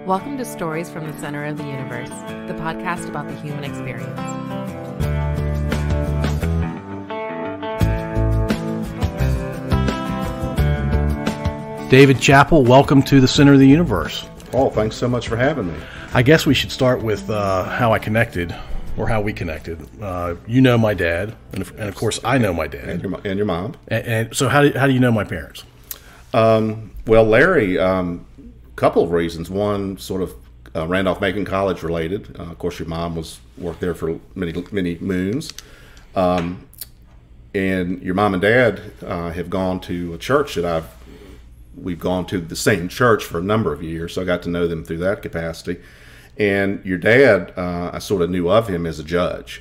Welcome to Stories from the Center of the Universe, the podcast about the human experience. David Chappell, welcome to the Center of the Universe. Paul, thanks so much for having me. I guess we should start with how I connected, or how we connected. You know my dad, and of course I know my dad. And your mom. And so how do you know my parents? Well, Larry, couple of reasons. One, sort of Randolph-Macon College related. Of course, your mom worked there for many moons. And your mom and dad have gone to a church that we've gone to the same church for a number of years, so I got to know them through that capacity. And your dad, I sort of knew of him as a judge,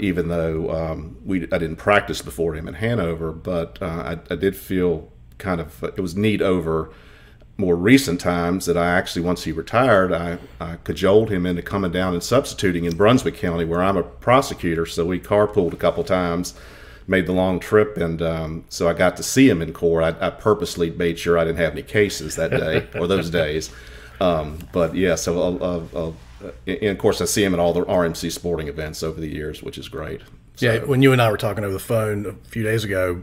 even though I didn't practice before him in Hanover, but I did feel kind of, it was neat over more recent times that I actually, once he retired, I cajoled him into coming down and substituting in Brunswick County, where I'm a prosecutor, so we carpooled a couple times, made the long trip, and so I got to see him in court. I purposely made sure I didn't have any cases that day or those days. But yeah, so and of course I see him at all the RMC sporting events over the years, which is great. So, yeah, when you and I were talking over the phone a few days ago,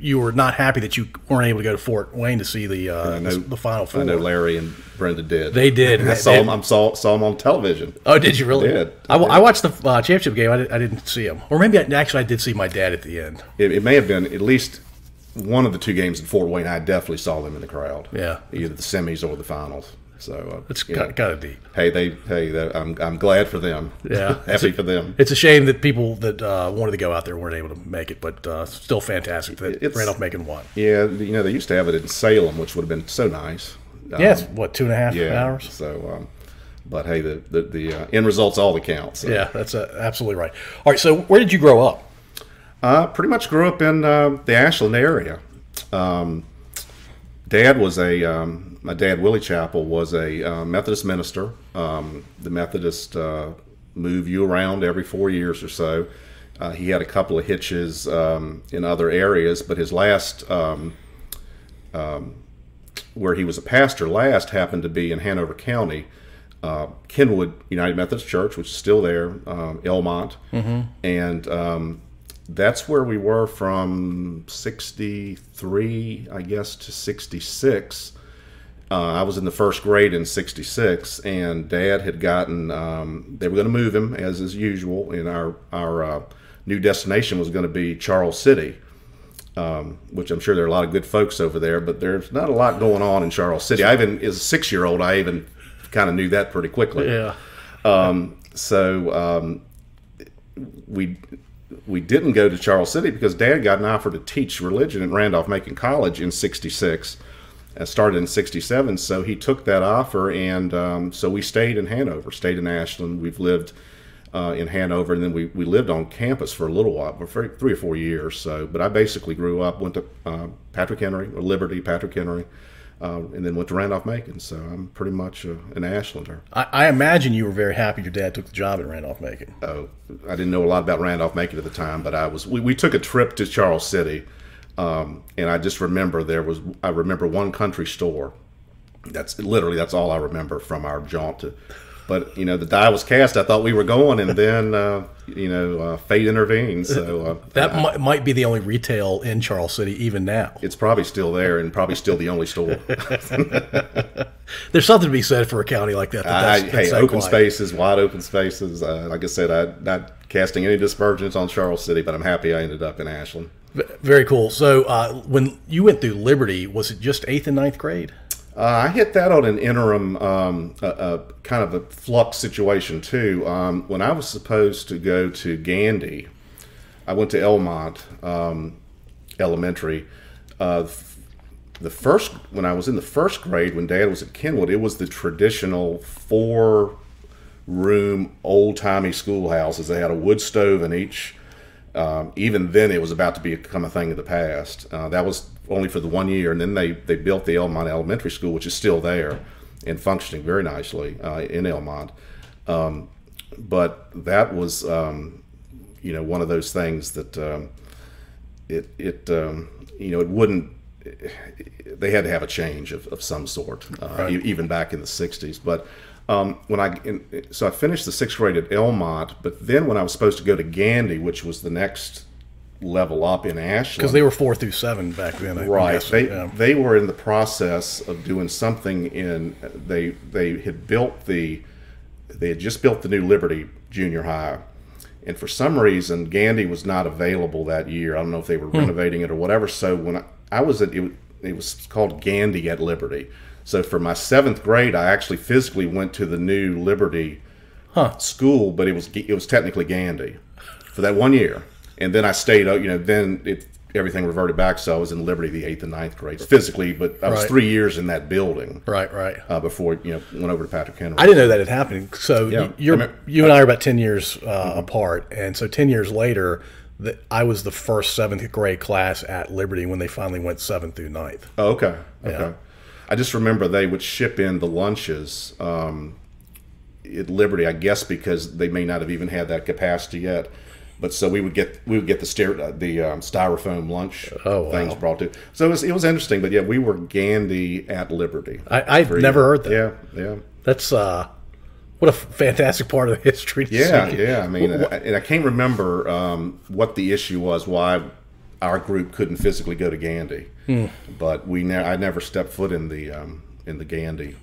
you were not happy that you weren't able to go to Fort Wayne to see the Final Four. I know Larry and Brenda did. They did. I saw them on television. Oh, did you really? I did. I watched the championship game. I didn't see him. Or maybe I did see my dad at the end. It may have been at least one of the two games in Fort Wayne. I definitely saw them in the crowd. Yeah. Either the semis or the finals. So it's kind of deep. I'm glad for them. Yeah, happy for them. It's a shame that people that wanted to go out there weren't able to make it, but still fantastic that Randolph-Macon won. Yeah, they used to have it in Salem, which would have been so nice. Yes, what, 2.5 hours? So, but hey, the end result's all that counts. So. Yeah, that's absolutely right. All right, so where did you grow up? Pretty much grew up in the Ashland area. My dad, Willie Chappell, was a Methodist minister. The Methodists move you around every 4 years or so. He had a couple of hitches in other areas, but his last, where he was a pastor last, happened to be in Hanover County, Kenwood United Methodist Church, which is still there, Elmont, and that's where we were from 63, I guess, to 66. I was in the first grade in 66, and Dad had gotten, they were going to move him, as is usual, and our new destination was going to be Charles City, which I'm sure there are a lot of good folks over there, but there's not a lot going on in Charles City. As a 6-year-old, I even kind of knew that pretty quickly. Yeah. So we didn't go to Charles City because Dad got an offer to teach religion at Randolph-Macon College in 66. Started in 67, so he took that offer, and so we stayed in Hanover, stayed in Ashland. We've lived in Hanover, and then we lived on campus for a little while, for 3 or 4 years. So, but I basically grew up, went to Patrick Henry, or Liberty, Patrick Henry, and then went to Randolph-Macon. So I'm pretty much an Ashlander. I imagine you were very happy your dad took the job at Randolph-Macon. Oh, I didn't know a lot about Randolph-Macon at the time, but we took a trip to Charles City. And I just remember I remember one country store. That's all I remember from our jaunt. But the die was cast. I thought we were going, and then fate intervened. So that might be the only retail in Charles City even now. It's probably still there, and probably still the only store. There's something to be said for a county like that. That's so open spaces, wide open spaces. Like I said, I'm not casting any dispersions on Charles City, but I'm happy I ended up in Ashland. Very cool. So when you went through Liberty, was it just 8th and 9th grade? I hit that on an interim, kind of a flux situation too. When I was supposed to go to Gandy, I went to Elmont Elementary. When I was in the first grade, when Dad was at Kenwood, it was the traditional 4-room old-timey schoolhouses. They had a wood stove in each. Even then, it was about to become a thing of the past. That was only for the 1 year, and then they built the Elmont Elementary School, which is still there and functioning very nicely in Elmont. But that was, one of those things that it wouldn't they had to have a change of some sort, even back in the '60s. But so I finished the 6th grade at Elmont, but then when I was supposed to go to Gandy, which was the next level up in Ashland, because they were 4 through 7 back then. Right. They were in the process of doing something they had just built the new Liberty Junior High, and for some reason Gandy was not available that year. I don't know if they were renovating it or whatever. So when I was at it was called Gandy at Liberty. So for my 7th grade, I actually physically went to the new Liberty school, but it was technically Gandy for that 1 year. And then I stayed, then everything reverted back. So I was in Liberty the 8th and 9th grades physically, but I was 3 years in that building. Right. Before went over to Patrick Henry. I didn't know that had happened. So you and I are about 10 years apart, and so 10 years later, I was the first 7th grade class at Liberty when they finally went 7th through 9th. Oh, okay. Yeah. I just remember they would ship in the lunches at Liberty, I guess because they may not have even had that capacity yet. But so we would get the styrofoam lunch things brought to. So it was interesting. But yeah, we were Gandy at Liberty. I've never heard that. Yeah. That's what a fantastic part of the history. Yeah. I mean, and I can't remember what the issue was, why our group couldn't physically go to Gandy. But I never stepped foot in the Gandy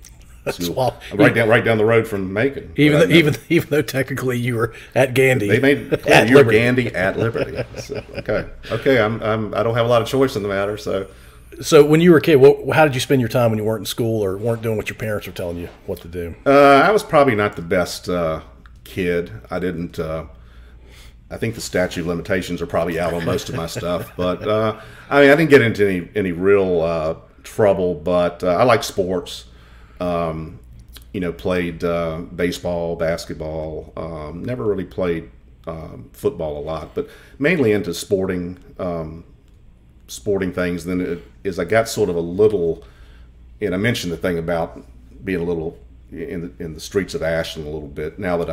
school. Right down the road from Macon. Even though technically you were at Gandy. They made you were Gandy at Liberty. So, okay. I don't have a lot of choice in the matter. So when you were a kid, how did you spend your time when you weren't in school or weren't doing what your parents were telling you what to do? I was probably not the best kid. I didn't. I think the statute of limitations are probably out on most of my stuff, but I didn't get into any real trouble. But I like sports. Played baseball, basketball. Never really played football a lot, but mainly into sporting things. Then as I got sort of a little, and I mentioned the thing about being a little in the streets of Ashland a little bit. Now that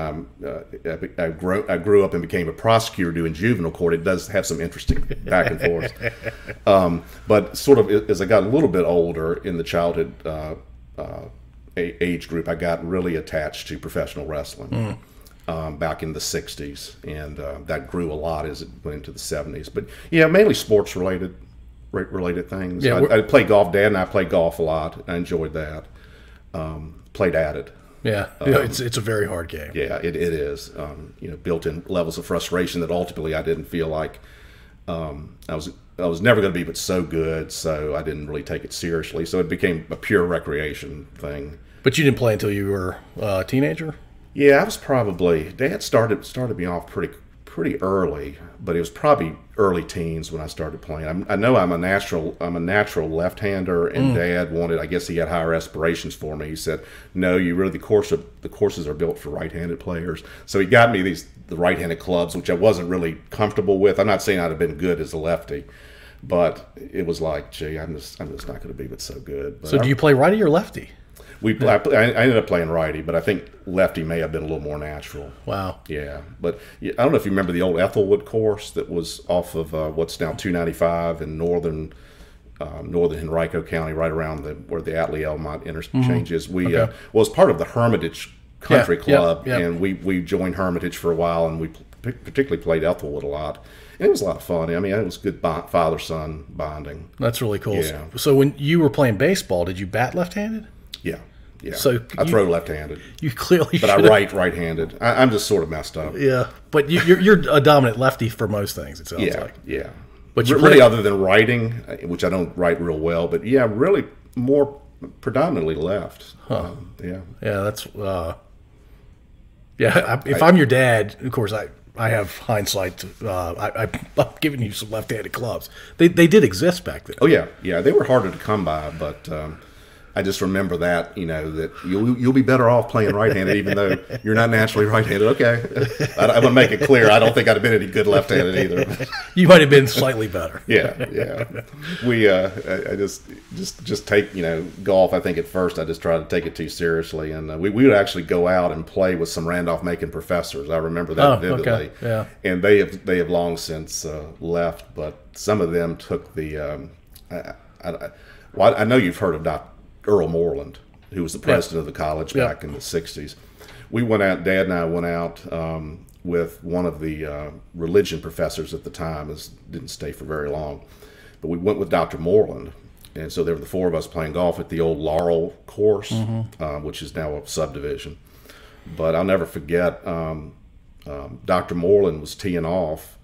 I grew up and became a prosecutor doing juvenile court, it does have some interesting back and forth. But sort of as I got a little bit older in the childhood age group, I got really attached to professional wrestling back in the 60s, and that grew a lot as it went into the 70s. But yeah, mainly sports related things. Yeah, I played golf. Dad and I played golf a lot. I enjoyed that. Played at it. Yeah, it's a very hard game. Yeah, it is. Built-in levels of frustration that ultimately I didn't feel like I was never going to be, but so good. So I didn't really take it seriously. So it became a pure recreation thing. But you didn't play until you were a teenager? Yeah, I was probably. Dad started me off pretty early, but it was probably early teens when I started playing. I know I'm a natural left-hander, and Dad wanted. I guess he had higher aspirations for me. He said, "No, the courses are built for right-handed players." So he got me the right-handed clubs, which I wasn't really comfortable with. I'm not saying I'd have been good as a lefty, but it was like, gee, I'm just not going to be but so good. But so do you play righty or lefty? I ended up playing righty, but I think lefty may have been a little more natural. Wow. Yeah, but I don't know if you remember the old Ethelwood course that was off of what's now 295 in northern Henrico County, right around where the Atlee-Elmont interchange is. We was part of the Hermitage Country Club, and we joined Hermitage for a while, and we particularly played Ethelwood a lot. And it was a lot of fun. I mean, it was good father-son bonding. That's really cool. Yeah. So when you were playing baseball, did you bat left-handed? Yeah. So I throw left-handed. You clearly but I right-handed. I'm just sort of messed up. Yeah, but you're a dominant lefty for most things. It sounds like. Yeah. But you really, other than writing, which I don't write real well, but yeah, really more predominantly left. Huh. Yeah, that's. If I'm your dad, of course I have hindsight. I'm giving you some left-handed clubs. They did exist back then. Oh yeah. They were harder to come by, but I just remember that that you'll be better off playing right-handed, even though you're not naturally right-handed. Okay, I want to make it clear. I don't think I'd have been any good left-handed either. You might have been slightly better. Yeah. We I just take golf. I think at first I just tried to take it too seriously, and we would actually go out and play with some Randolph-Macon professors. I remember that vividly. Okay. Yeah. And they have long since left, but some of them took the. I know you've heard of Dr. Earl Moreland, who was the president of the college back in the 60s. We went out, Dad and I went out with one of the religion professors at the time. Didn't stay for very long. But we went with Dr. Moreland. And so there were the four of us playing golf at the old Laurel course, which is now a subdivision. But I'll never forget, Dr. Moreland was teeing off,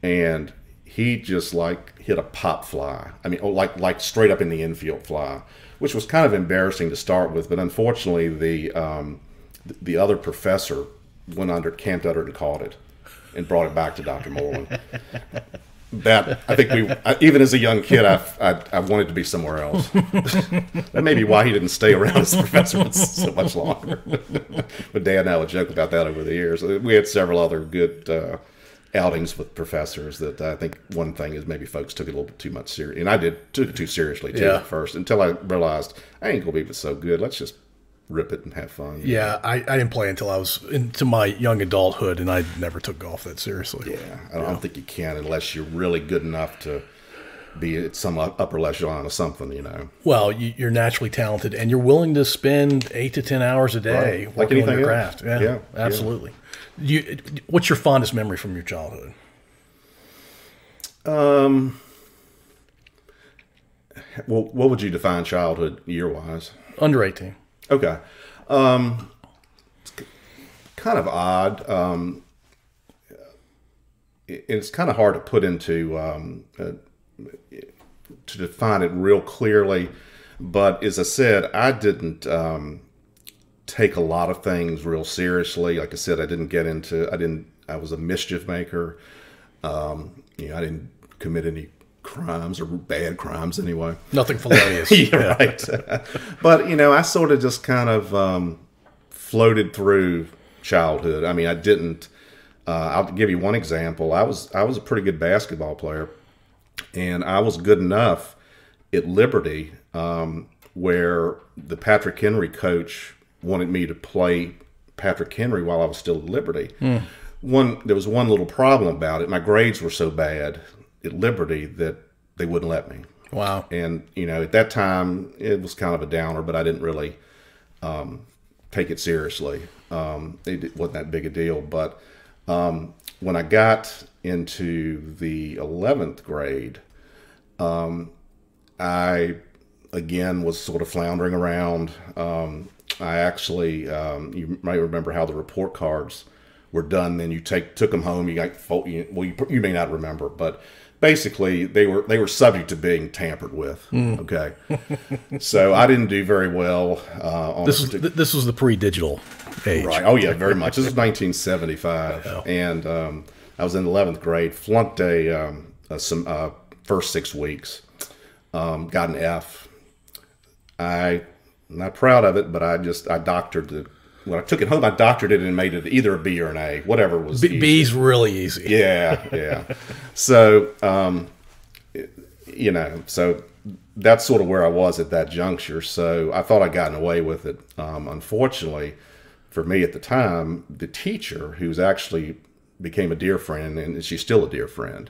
and he just like hit a pop fly. I mean, like straight up in the infield fly, which was kind of embarrassing to start with. But unfortunately, the other professor went under, camped under, and caught it, and brought it back to Dr. Moreland. That I think even as a young kid, I wanted to be somewhere else. That may be why he didn't stay around as a professor so much longer. But Dad and I would joke about that over the years. We had several other good outings with professors. That I think one thing is maybe folks took it a little bit too much serious, and I took it too seriously too at first, until I realized I ain't gonna be so good. Let's just rip it and have fun. Yeah, I didn't play until I was into my young adulthood, and I never took golf that seriously. Yeah, I don't think you can unless you're really good enough to be at some upper echelon of something, you know. Well, you're naturally talented, and you're willing to spend 8 to 10 hours a day working on your craft. Yeah, absolutely. Yeah. What's your fondest memory from your childhood? Well, what would you define childhood year-wise? Under 18. Okay. It's kind of odd. It's kind of hard to put into, to define it real clearly. But as I said, I didn't take a lot of things real seriously. Like I said, I was a mischief maker. I didn't commit any crimes, or bad crimes anyway. Nothing felonious. Yeah, right. But, I sort of just kind of floated through childhood. I mean, I didn't, I'll give you one example. I was a pretty good basketball player, and I was good enough at Liberty where the Patrick Henry coach wanted me to play Patrick Henry while I was still at Liberty. There was one little problem about it. My grades were so bad at Liberty that they wouldn't let me. Wow. And, at that time, it was kind of a downer, but I didn't really take it seriously. It wasn't that big a deal. But when I got into the 11th grade, I, again, was sort of floundering around. I actually, you might remember how the report cards were done. Then you took them home. You may not remember, but basically they were subject to being tampered with. Okay, so I didn't do very well. This was the pre-digital age, right? Oh yeah, very much. This was 1975, and I was in 11th grade. Flunked some first 6 weeks. Got an F. I'm not proud of it, but I doctored it. When I took it home, I doctored it and made it either a B or an A, whatever was easy. B's really easy. Yeah. So, so that's sort of where I was at that juncture. So I thought I'd gotten away with it. Unfortunately, for me at the time, the teacher, who's actually became a dear friend, and she's still a dear friend,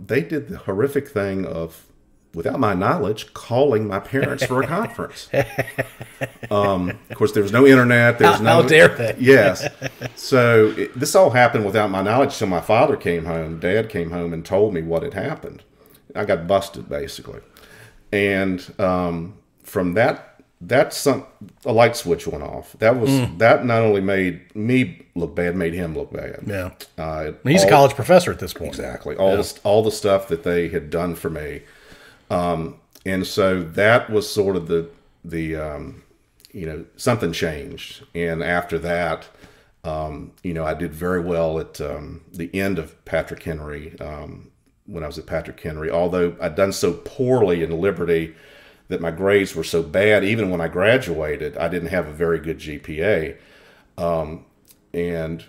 they did the horrific thing of, without my knowledge, calling my parents for a conference. Of course, there was no internet. How dare they? Yes. So this all happened without my knowledge. So my father came home, Dad came home, and told me what had happened. I got busted, basically. And from that, a light switch went off. That not only made me look bad, made him look bad. Yeah. He's a college professor at this point. Exactly. All the stuff that they had done for me. And so that was sort of the something changed. And after that, I did very well at the end of Patrick Henry, when I was at Patrick Henry, although I'd done so poorly in Liberty that my grades were so bad. Even when I graduated, I didn't have a very good GPA. And,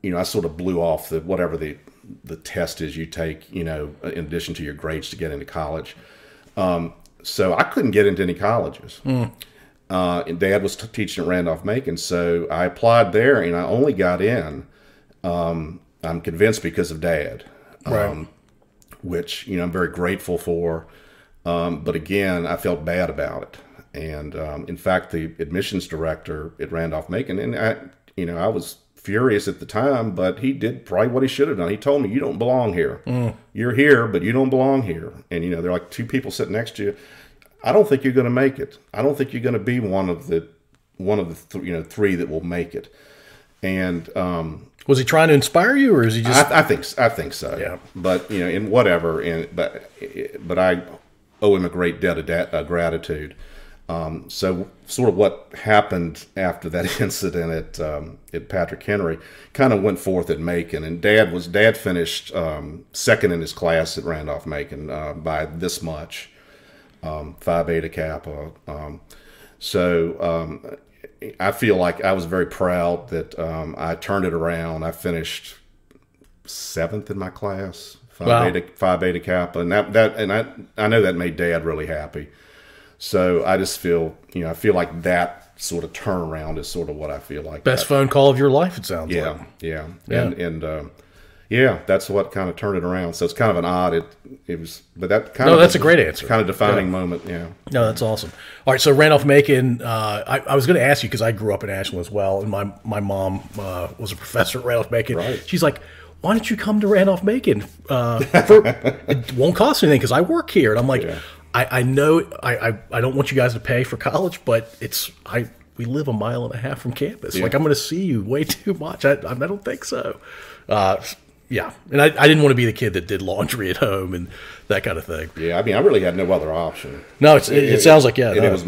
I sort of blew off whatever the test is you take, in addition to your grades to get into college. So I couldn't get into any colleges. And Dad was teaching at Randolph-Macon, so I applied there, and I only got in, I'm convinced, because of Dad, right. Which, I'm very grateful for. But again, I felt bad about it. And in fact, the admissions director at Randolph-Macon, and I was furious at the time, but he did probably what he should have done. He told me, "You don't belong here. You're here, but you don't belong here." And they're like two people sitting next to you. I don't think you're going to make it. I don't think you're going to be one of the three that will make it. And was he trying to inspire you, or is he just? I think so. Yeah. But in whatever, but I owe him a great debt of gratitude. So sort of what happened after that incident at Patrick Henry kind of went forth at Macon, and Dad finished second in his class at Randolph-Macon by this much, Phi Beta Kappa. So I feel like I was very proud that I turned it around. I finished 7th in my class, Phi Beta Kappa, and I know that made Dad really happy. So I just feel, I feel like that sort of turnaround is sort of what I feel like. Best phone call of your life, it sounds like. Yeah. And that's what kind of turned it around. So it's kind of an odd, it was, but that kind of. No, that's a great answer. Kind of defining moment, yeah. No, that's awesome. All right, so Randolph-Macon, I was going to ask you because I grew up in Ashland as well, and my mom was a professor at Randolph-Macon. Right. She's like, why don't you come to Randolph-Macon? It won't cost anything because I work here. And I'm like, yeah. I know I don't want you guys to pay for college, but we live 1.5 miles from campus. Yeah. Like, I'm going to see you way too much. I don't think so. Yeah, and I didn't want to be the kid that did laundry at home and that kind of thing. Yeah, I mean, I really had no other option. No, it sounds like it was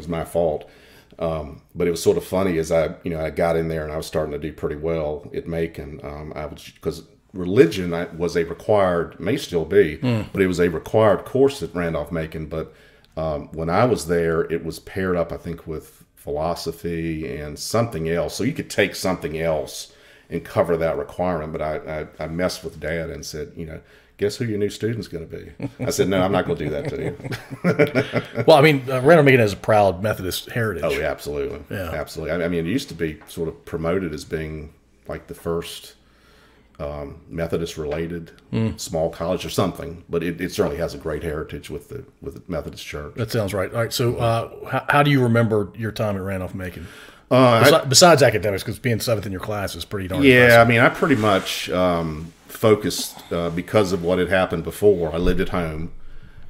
my fault. But it was sort of funny as I got in there and I was starting to do pretty well at Macon. Because religion was a required, may still be, but it was a required course at Randolph-Macon. But when I was there, it was paired up, I think, with philosophy and something else. So you could take something else and cover that requirement. But I messed with Dad and said, guess who your new student's going to be? I said, no, I'm not going to do that to you. Well, I mean, Randolph-Macon has a proud Methodist heritage. Oh, yeah, absolutely. Yeah. Absolutely. I mean, it used to be sort of promoted as being like the first Methodist-related small college or something, but it certainly has a great heritage with the Methodist Church. That sounds right. All right, so how do you remember your time at Randolph-Macon? Besides academics, because being 7th in your class is pretty darn impressive. I mean, I pretty much focused because of what had happened before. I lived at home.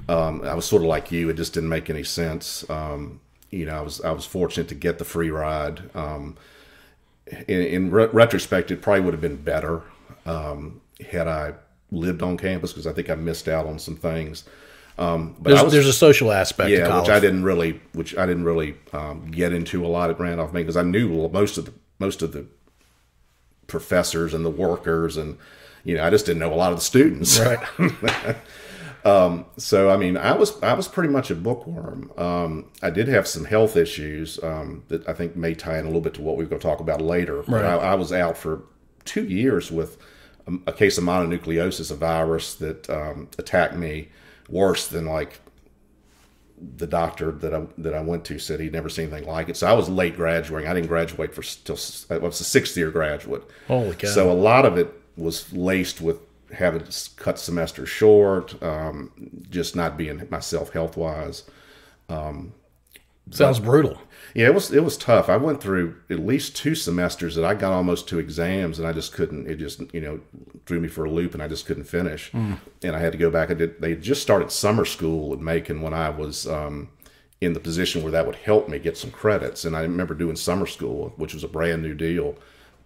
I was sort of like you; it just didn't make any sense. I was fortunate to get the free ride. In retrospect, it probably would have been better had I lived on campus, because I think I missed out on some things. But there's a social aspect to college. which I didn't really get into a lot at Randolph-Macon, because I knew most of the professors and the workers, and I just didn't know a lot of the students. Right. So I mean, I was pretty much a bookworm. I did have some health issues that I think may tie in a little bit to what we're going to talk about later. Right. But I was out for 2 years with a case of mononucleosis, a virus that attacked me worse than like the doctor that I went to said he'd never seen anything like it. So I was late graduating. I didn't graduate till I was a 6th year graduate. Holy cow! So a lot of it was laced with having to cut semesters short, just not being myself health wise. Sounds brutal. Yeah, it was tough. I went through at least 2 semesters that I got almost to exams, and I just couldn't. It just threw me for a loop, and I just couldn't finish. And I had to go back. They had just started summer school at Macon when I was in the position where that would help me get some credits. And I remember doing summer school, which was a brand new deal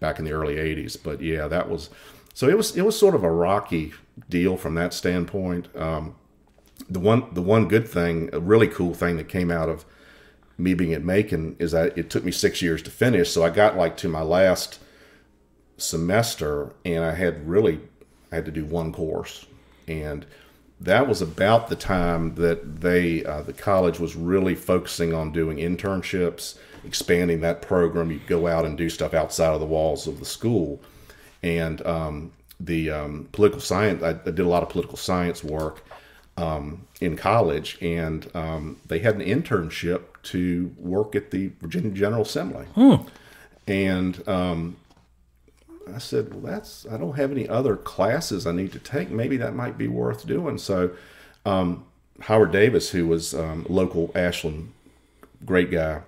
back in the early '80s. But yeah, that was so. It was sort of a rocky deal from that standpoint. The one good thing, a really cool thing that came out of me being at Macon is that it took me 6 years to finish. So I got like to my last semester, and I had to do one course, and that was about the time that the college was really focusing on doing internships, expanding that program. You go out and do stuff outside of the walls of the school, and the political science. I did a lot of political science work in college, and they had an internship to work at the Virginia General Assembly. And I said, well, I don't have any other classes I need to take. Maybe that might be worth doing. So Howard Davis, who was local Ashland, great guy.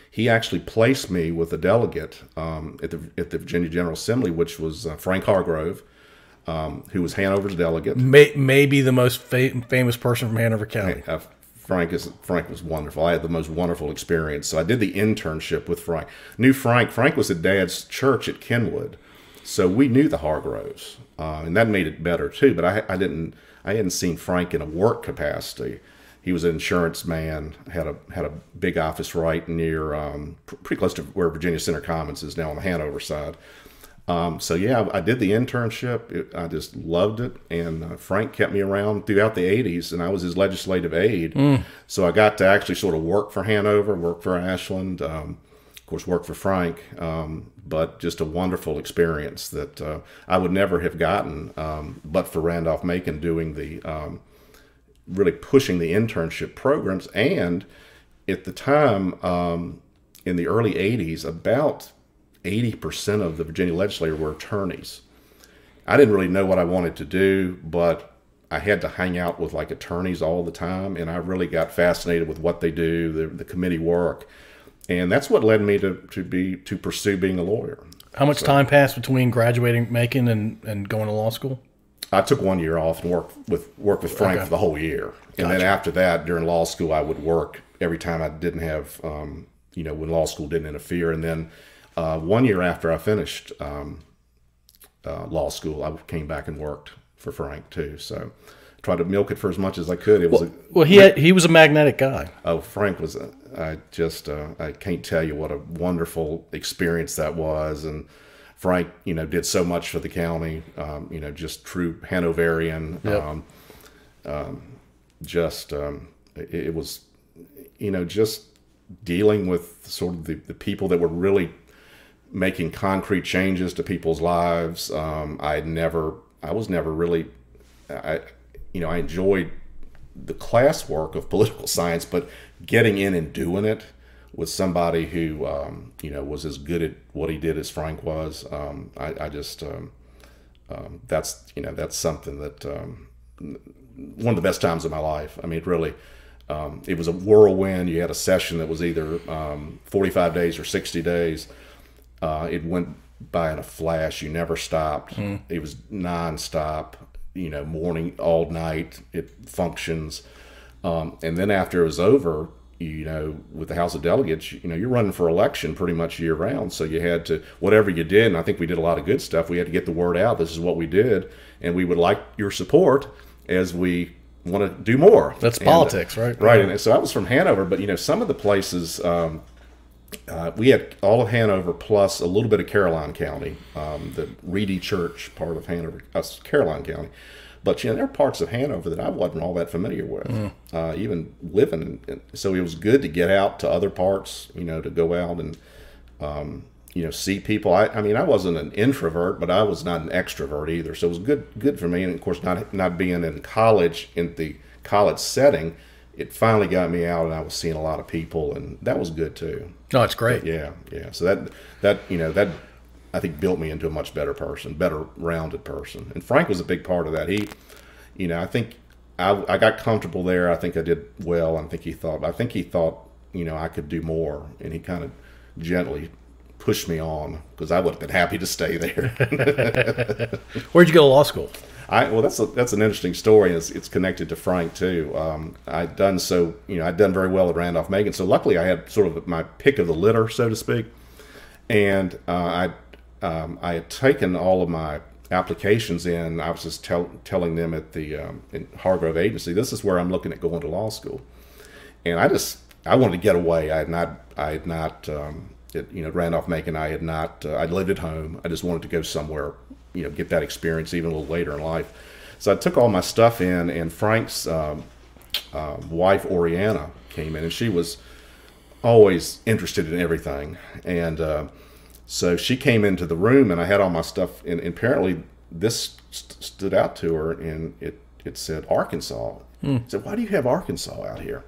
He actually placed me with a delegate at the Virginia General Assembly, which was Frank Hargrove, who was Hanover's delegate. Maybe the most famous person from Hanover County. Frank was wonderful. I had the most wonderful experience. So I did the internship with Frank. Knew Frank. Frank was at Dad's church at Kenwood, so we knew the Hargroves, and that made it better too. But I hadn't seen Frank in a work capacity. He was an insurance man, had a big office right near, pretty close to where Virginia Center Commons is now on the Hanover side. So yeah, I did the internship. I just loved it, and Frank kept me around throughout the '80s, and I was his legislative aide. So I got to actually sort of work for Hanover, work for Ashland, of course, work for Frank. But just a wonderful experience that I would never have gotten, but for Randolph-Macon doing the really pushing the internship programs. And at the time, in the early 80s, about 80% of the Virginia legislators were attorneys. I didn't really know what I wanted to do, but I had to hang out with like attorneys all the time, and I really got fascinated with what they do, the committee work, and that's what led me to pursue being a lawyer. How much time passed between graduating Macon and going to law school? I took 1 year off and worked with Frank for the whole year, and then after that, during law school, I would work every time I didn't have, when law school didn't interfere, and then 1 year after I finished law school, I came back and worked for Frank too. So I tried to milk it for as much as I could. He was a magnetic guy. Oh, Frank was. I can't tell you what a wonderful experience that was. And Frank, did so much for the county. Just true Hanoverian. Yep. It was, just dealing with sort of the people that were really making concrete changes to people's lives. I enjoyed the classwork of political science, but getting in and doing it with somebody who, was as good at what he did as Frank was, that's something that, one of the best times of my life. I mean, it really, it was a whirlwind. You had a session that was either 45 days or 60 days. It went by in a flash. You never stopped. It was nonstop, morning, all night. It functions. And then after it was over, with the House of Delegates, you're running for election pretty much year round. So you had to, whatever you did, and I think we did a lot of good stuff, we had to get the word out. This is what we did, and we would like your support as we want to do more. That's politics, right? Right. And so I was from Hanover, but, some of the places, we had all of Hanover plus a little bit of Caroline County, the Reedy Church part of Hanover, Caroline County. But there are parts of Hanover that I wasn't all that familiar with, even living. So it was good to get out to other parts, to go out and, see people. I mean, I wasn't an introvert, but I was not an extrovert either. So it was good for me. And of course, not being in college, in the college setting, it finally got me out, and I was seeing a lot of people, and that was good too. No, it's great. But yeah. So that I think built me into a much better person, better rounded person. And Frank was a big part of that. He, I think I got comfortable there. I think I did well. I think he thought, I could do more, and he kind of gently pushed me on because I would have been happy to stay there. Where'd you go to law school? That's an interesting story. It's connected to Frank too. I'd done very well at Randolph-Macon. So luckily I had sort of my pick of the litter, so to speak. And I had taken all of my applications in. I was just telling them at the in Hargrove Agency, this is where I'm looking at going to law school. And I wanted to get away. I had not at Randolph-Macon, I'd lived at home. I just wanted to go somewhere, get that experience even a little later in life. So I took all my stuff in, and Frank's wife, Oriana, came in, and she was always interested in everything. And so she came into the room, and I had all my stuff, and apparently this stood out to her, and it said Arkansas. She said, "Why do you have Arkansas out here?"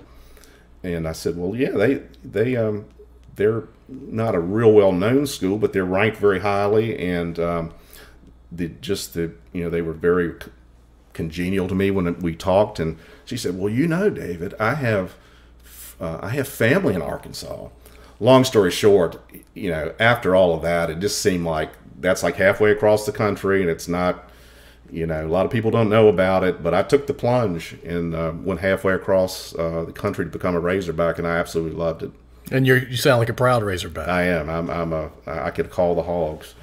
And I said, "Well, yeah, they're not a real well-known school, but they're ranked very highly, and they were very congenial to me when we talked. And she said, "Well, you know, David, I have family in Arkansas." Long story short, after all of that, it just seemed like that's like halfway across the country, and it's not. A lot of people don't know about it, but I took the plunge and went halfway across the country to become a Razorback, and I absolutely loved it. And you sound like a proud Razorback. I am. I could call the Hogs.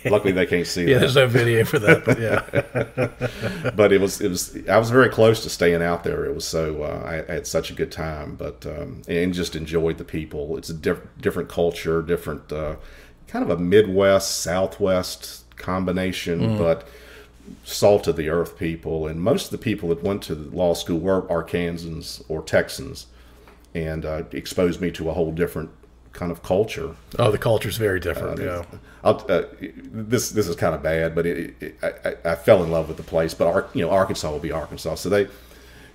Luckily, they can't see that. Yeah, there's no video for that, but yeah. But it was. I was very close to staying out there. It was so. I had such a good time, but and just enjoyed the people. It's a different culture, different kind of a Midwest Southwest combination, but salt of the earth people. And most of the people that went to law school were Arkansans or Texans. And exposed me to a whole different kind of culture. Oh, the culture's very different. Yeah. This is kind of bad, but I fell in love with the place. But Arkansas will be Arkansas. So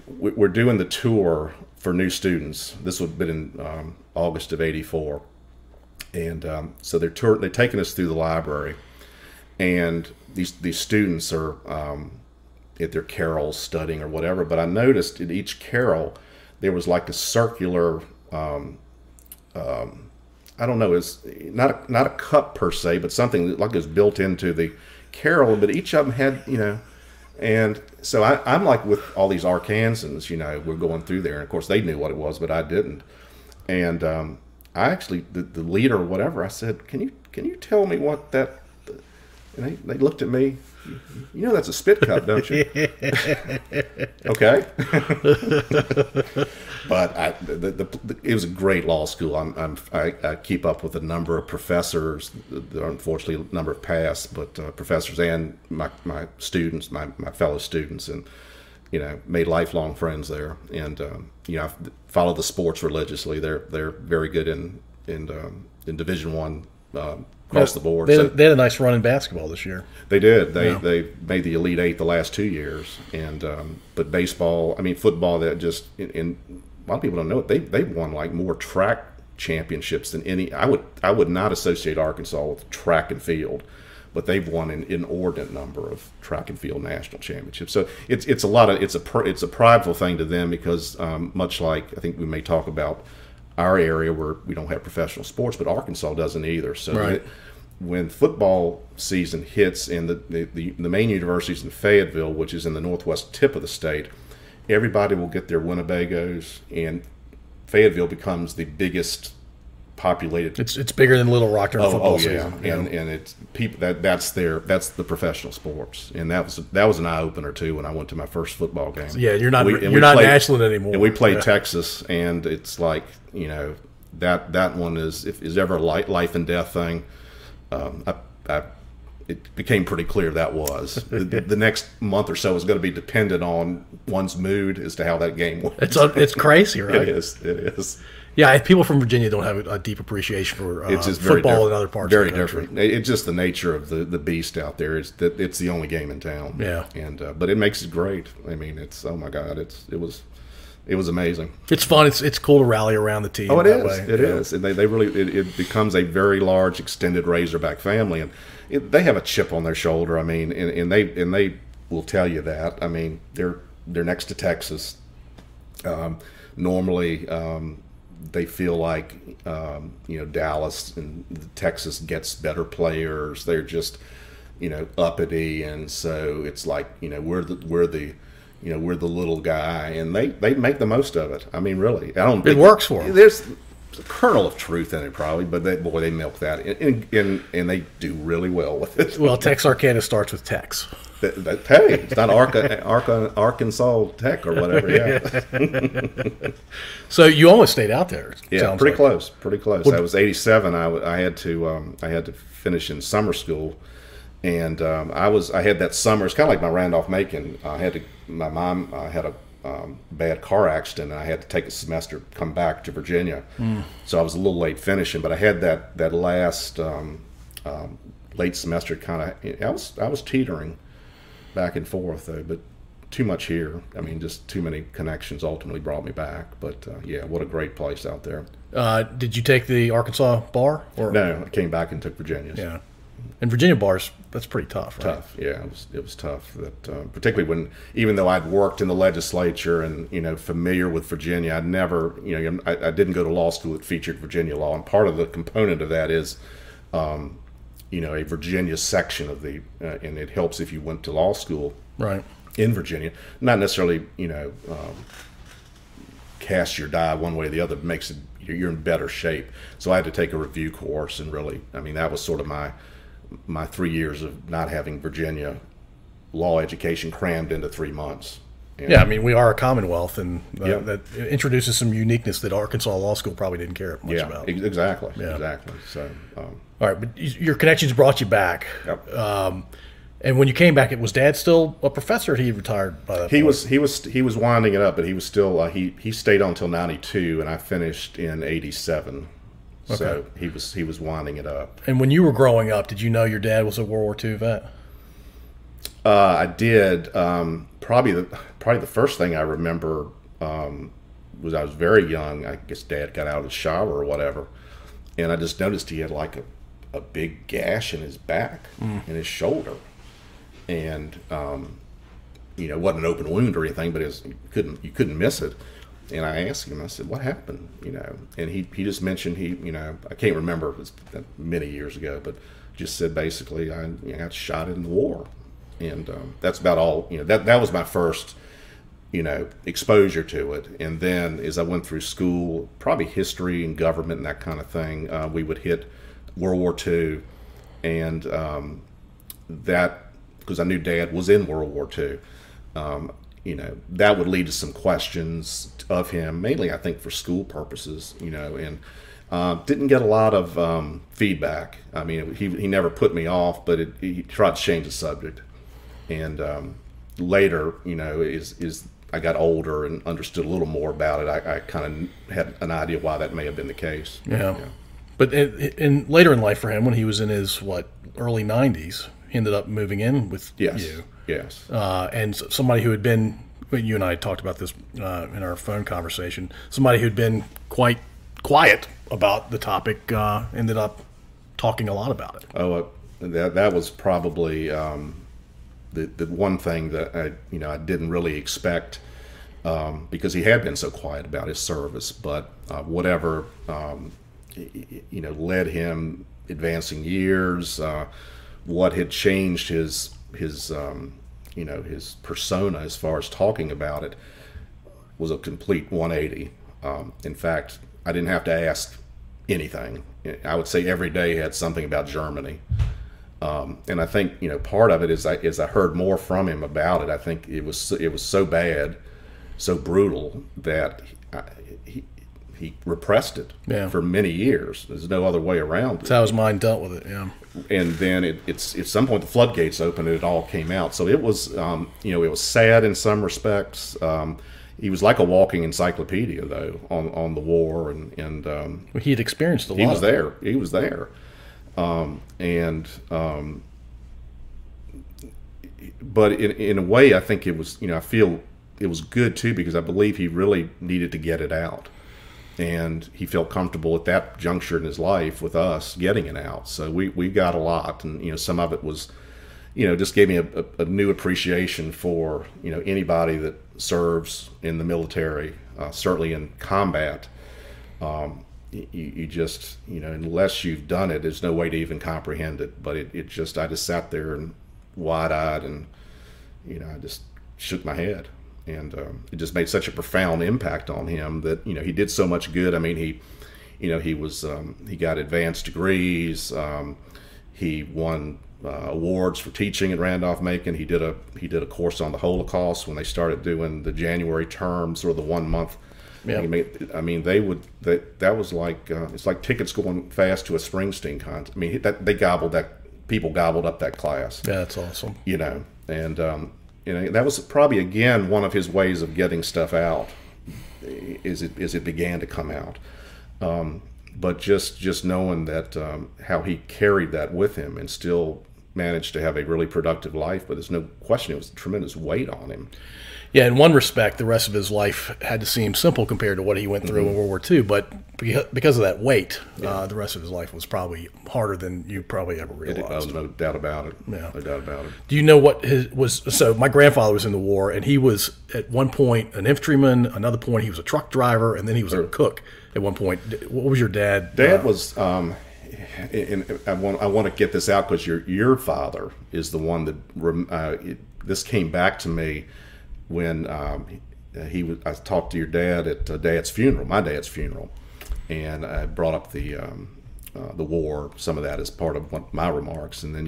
we're doing the tour for new students. This would have been in August of '84, and so they're taking us through the library, and these students are at their carols studying or whatever. But I noticed in each carol, there was like a circular, I don't know, it's not a cup per se, but something that like is built into the carol. But each of them had, and so I'm like with all these Arkansans, we're going through there, and of course they knew what it was, but I didn't. And I actually, the leader or whatever, I said, can you tell me what that? And they looked at me. That's a spit cup, don't you? Okay. But it was a great law school. I keep up with a number of professors. There are unfortunately a number of past, but professors and my students, my fellow students, and made lifelong friends there. And I follow the sports religiously. They're very good in Division I. Across the board. They had a nice run in basketball this year. They did. They made the Elite Eight the last 2 years, and but football. That just and a lot of people don't know it. They've won like more track championships than any. I would not associate Arkansas with track and field, but they've won an inordinate number of track and field national championships. So it's a prideful thing to them because much like I think we may talk about our area where we don't have professional sports, but Arkansas doesn't either. So right. When football season hits and the main universities in Fayetteville, which is in the northwest tip of the state, everybody will get their Winnebagos, and Fayetteville becomes the biggest populated. It's bigger than Little Rock during football season. And it's people that's the professional sports, and that was an eye opener too when I went to my first football game. Yeah, you're not in Ashland anymore. And we played Texas, and it's like that one is ever a life and death thing. It became pretty clear that was the next month or so is going to be dependent on one's mood as to how that game went. It's crazy, right? It is. Yeah, people from Virginia don't have a deep appreciation for football in other parts. Very of the country. different. It's just the nature of the beast out there. Is that it's the only game in town. Yeah, and but it makes it great. I mean, it's oh my God, it was amazing. It's fun. It's cool to rally around the team. Oh, it is. Way. It is, and they really it becomes a very large extended Razorback family, and they have a chip on their shoulder. I mean, and they will tell you that. I mean, they're next to Texas. Normally, they feel like Dallas and Texas gets better players. They're just uppity, and so it's like we're the little guy, and they make the most of it. I mean, really, it works for them. There's a kernel of truth in it, probably, but they milk that, and they do really well with it. Well, Texarkana starts with Tex. Hey, it's not Arkansas Tech or whatever. Yeah. So you almost stayed out there. Yeah, pretty close. I was 87. I had to finish in summer school, and I had that summer. It's kind of like my Randolph-Macon. My mom had a bad car accident, and I had to take a semester to come back to Virginia. So I was a little late finishing, but I had that last late semester kind of. I was teetering back and forth, though, but too much here. I mean, just too many connections ultimately brought me back. But yeah, what a great place out there. Did you take the Arkansas bar? Or? No, I came back and took Virginia's. Yeah. And Virginia bars, that's pretty tough, right? Tough, yeah. It was tough. That particularly when, even though I'd worked in the legislature and familiar with Virginia, I'd never, I didn't go to law school that featured Virginia law, and part of the component of that is, a Virginia section of the, and it helps if you went to law school, right, in Virginia. Not necessarily, cast your die one way or the other, but makes it, you're in better shape. So I had to take a review course, and really, that was sort of my 3 years of not having Virginia law education crammed into 3 months. And yeah, we are a Commonwealth, and that introduces some uniqueness that Arkansas Law School probably didn't care much about. Exactly. Yeah. Exactly. So, all right, but your connections brought you back. Yep. And when you came back, was Dad still a professor? Or he retired by that point? He was winding it up, but he was still he stayed on until 92, and I finished in 87. Okay. So he was winding it up. And when you were growing up, did you know your dad was a World War II vet? I did. Probably the first thing I remember was I was very young. I guess Dad got out of the shower or whatever, and I just noticed he had like a big gash in his back and his shoulder, and it wasn't an open wound or anything, but you couldn't miss it. And I asked him, I said, "What happened?" And he just mentioned I can't remember, it was many years ago, but just said basically I got shot in the war, and that's about all. That was my first exposure to it. And then as I went through school, probably history and government and that kind of thing, we would hit World War II, and that, because I knew Dad was in World War II. That would lead to some questions of him, mainly I think for school purposes, and didn't get a lot of feedback. He never put me off, but he tried to change the subject. And later, as I got older and understood a little more about it, I kind of had an idea why that may have been the case. Yeah. But in later in life for him, when he was in his, early 90s, he ended up moving in with you. Yes. And somebody who had been, you and I talked about this in our phone conversation, somebody who'd been quite quiet about the topic ended up talking a lot about it. Oh, that was probably the one thing that I didn't really expect, because he had been so quiet about his service. But whatever led him advancing years, what had changed his persona as far as talking about it was a complete 180. In fact, I didn't have to ask anything. I would say every day had something about Germany. And I think, part of it is as I heard more from him about it, I think it was so bad, so brutal, that he repressed it for many years. There's no other way around it. That's how his mind dealt with it, yeah. And then it's at some point the floodgates opened and it all came out. So it was, it was sad in some respects. He was like a walking encyclopedia, though, on the war, and he had experienced a lot. He was there. But in a way, I think it was, I feel it was good too, because I believe he really needed to get it out, and he felt comfortable at that juncture in his life with us getting it out. So we got a lot, and some of it was, just gave me a new appreciation for anybody that serves in the military, certainly in combat. You just, unless you've done it, there's no way to even comprehend it. But I just sat there and wide-eyed, and I just shook my head, and it just made such a profound impact on him that he did so much good. He got advanced degrees. He won awards for teaching at Randolph-Macon. He did a course on the Holocaust when they started doing the January terms, or the 1 month. Yeah. That was like, it's like tickets going fast to a Springsteen concert. People gobbled up that class. Yeah, that's awesome. And that was probably, again, one of his ways of getting stuff out, as it began to come out. But just knowing that, how he carried that with him and still managed to have a really productive life. But there's no question it was a tremendous weight on him. Yeah, in one respect, the rest of his life had to seem simple compared to what he went through in World War II. But because of that weight, the rest of his life was probably harder than you probably ever realized. No doubt about it. Yeah. No doubt about it. Do you know what his was? So my grandfather was in the war, and he was at one point an infantryman, another point he was a truck driver, and then he was a cook at one point. What was your dad? Dad was, and I want to get this out because your father is the one that this came back to me when I talked to your dad at Dad's funeral, my dad's funeral, and I brought up the war. Some of that is part of my remarks, and then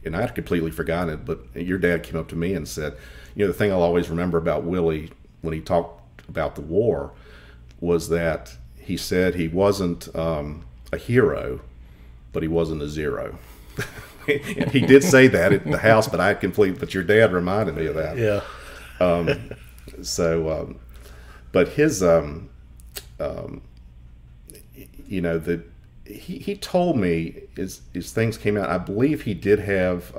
and I had completely forgotten it. But your dad came up to me and said, the thing I'll always remember about Willie when he talked about the war was that he said he wasn't a hero, but he wasn't a zero. And he did say that at the house, but your dad reminded me of that. Yeah. But his, he told me as things came out, I believe he did have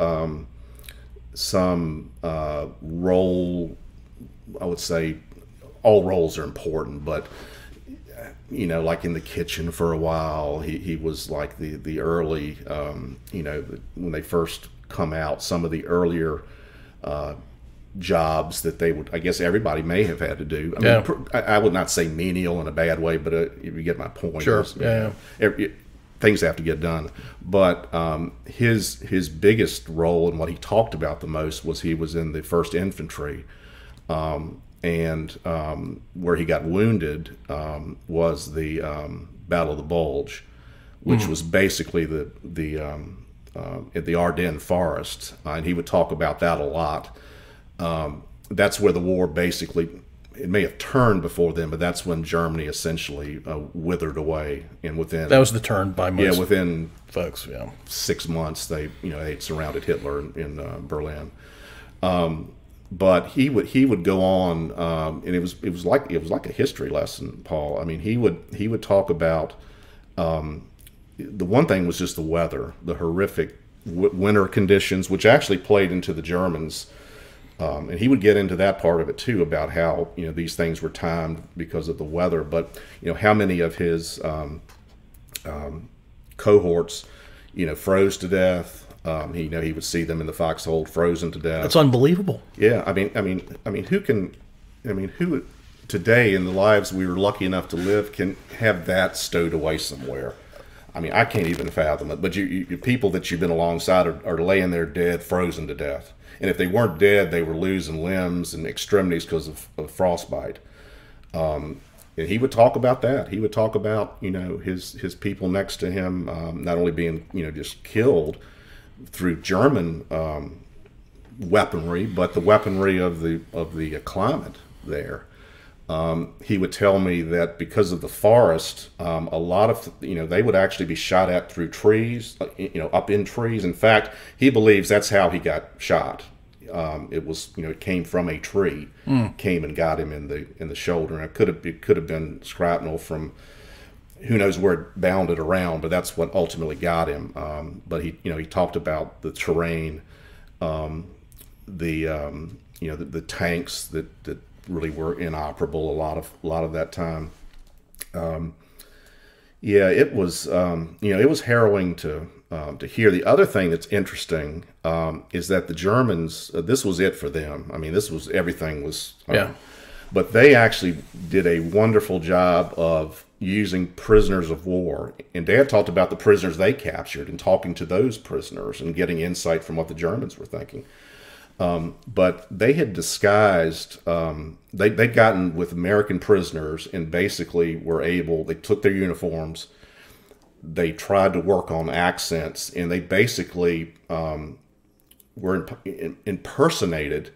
some role. I would say all roles are important, but like in the kitchen for a while, he was like the early, when they first come out, some of the earlier jobs that they would, I guess everybody may have had to do. I mean, I would not say menial in a bad way, but if you get my point. Sure. Things have to get done. But his biggest role and what he talked about the most was he was in the 1st Infantry, and where he got wounded was the Battle of the Bulge, which was basically at the Ardennes Forest, and he would talk about that a lot. That's where the war basically, it may have turned before then, but that's when Germany essentially withered away. And within that was the turn by most within folks, 6 months they they surrounded Hitler in Berlin. But he would go on, and it was like a history lesson, Paul. I mean, he would talk about the one thing was just the weather, the horrific winter conditions, which actually played into the Germans. And he would get into that part of it too, about how these things were timed because of the weather. But how many of his cohorts froze to death. He would see them in the foxhole frozen to death. That's unbelievable. Yeah, I mean, who today in the lives we were lucky enough to live can have that stowed away somewhere? I mean, I can't even fathom it. But you people that you've been alongside are laying there dead, frozen to death. And if they weren't dead, they were losing limbs and extremities because of frostbite. And he would talk about that. He would talk about his people next to him not only being just killed through German weaponry, but the weaponry of the climate there. He would tell me that because of the forest, a lot of they would actually be shot at through trees, up in trees. In fact, he believes that's how he got shot. It was it came from a tree, came and got him in the shoulder, and it could have been shrapnel from who knows where it bounded around, but that's what ultimately got him. But he talked about the terrain, the tanks that really were inoperable a lot of that time. It was it was harrowing to hear. The other thing that's interesting is that the Germans, this was it for them. I mean, everything was. But they actually did a wonderful job of using prisoners of war. And Dad talked about the prisoners they captured and talking to those prisoners and getting insight from what the Germans were thinking. But they had disguised, they'd gotten with American prisoners and basically they took their uniforms, they tried to work on accents, and they basically were impersonated.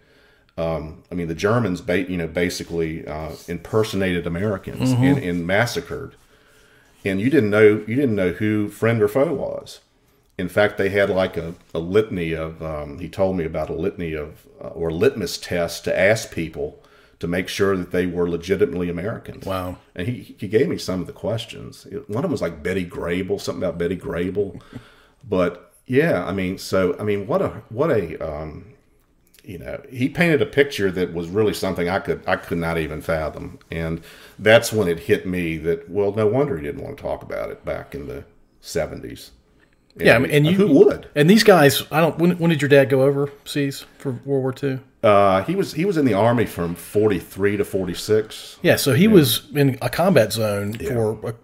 The Germans, basically impersonated Americans and massacred. And you didn't know who friend or foe was. In fact, they had like a litany of, he told me about a litany of, or litmus tests to ask people to make sure that they were legitimately Americans. Wow. And he gave me some of the questions. One of them was like Betty Grable, something about Betty Grable. But yeah, what a he painted a picture that was really something I could not even fathom. And that's when it hit me that, well, no wonder he didn't want to talk about it back in the 70s. Yeah, I mean, and who would? And these guys, when did your dad go overseas for World War II? He was in the Army from 43 to 46. Yeah, so he was in a combat zone for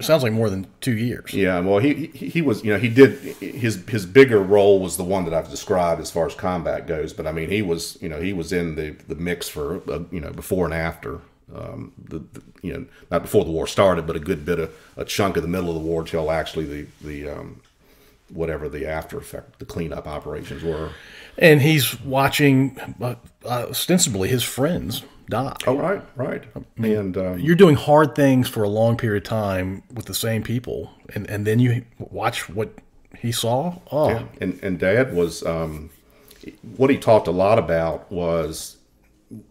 sounds like more than 2 years. Yeah, well, he was, he did his bigger role was the one that I've described as far as combat goes. But I mean, he was in the mix for before and after. Not before the war started, but a chunk of the middle of the war till actually the whatever the after effect, the cleanup operations were. And he's watching ostensibly his friends die. Oh, right. And you're doing hard things for a long period of time with the same people, and then you watch what he saw. Oh, yeah. And Dad was what he talked a lot about was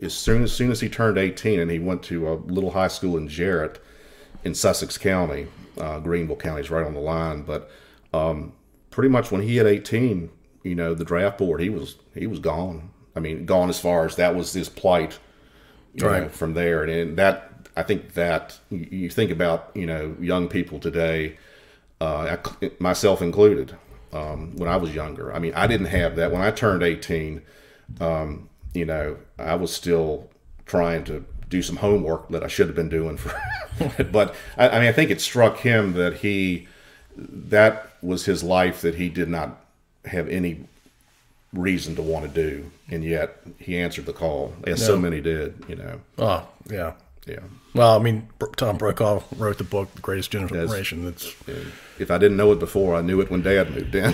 as soon as he turned 18 and he went to a little high school in Jarrett in Sussex County, Greenville County is right on the line, but pretty much when he hit 18, the draft board, he was gone. I mean, gone as far as that was his plight. Right. From there, and that I think that you think about young people today, myself included, when I was younger. I mean, I didn't have that when I turned 18. I was still trying to do some homework that I should have been doing but I think it struck him that that was his life that he did not have any reason to want to do, and yet he answered the call, as so many did. Oh, yeah. Yeah. Well, I mean, Tom Brokaw wrote the book "The Greatest Generation." If I didn't know it before, I knew it when Dad moved in.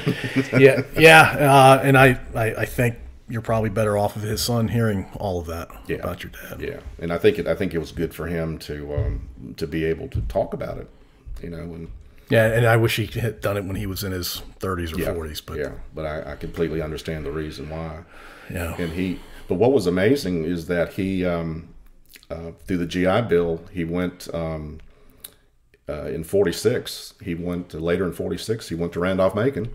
And I think you're probably better off of his son hearing all of that about your dad. Yeah, and I think it was good for him to be able to talk about it. And I wish he had done it when he was in his 30s or 40s. But I completely understand the reason why. Yeah. But what was amazing is that he, through the GI Bill, he went in 46. Later in 46, he went to Randolph-Macon.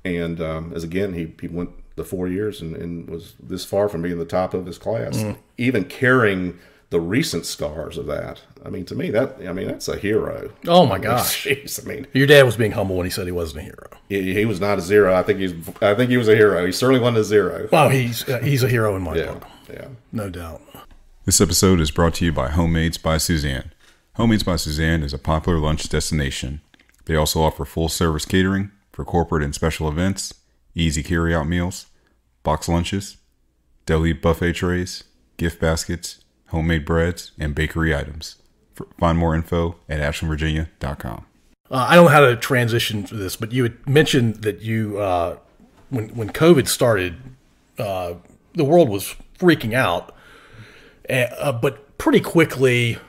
And he went the 4 years and was this far from being the top of his class, even carrying the recent scars of that. I mean, to me, that's a hero. Oh my gosh! Jeez, I mean, your dad was being humble when he said he wasn't a hero. He was not a zero. I think he was a hero. He certainly wasn't a zero. Well, he's a hero in my book. Yeah, no doubt. This episode is brought to you by Homemades by Suzanne. Homemades by Suzanne is a popular lunch destination. They also offer full-service catering for corporate and special events, easy carry-out meals, box lunches, deli buffet trays, gift baskets, homemade breads, and bakery items. Find more info at ashlandvirginia.com. I don't know how to transition to this, but you had mentioned that you, when COVID started, the world was freaking out. But pretty quickly,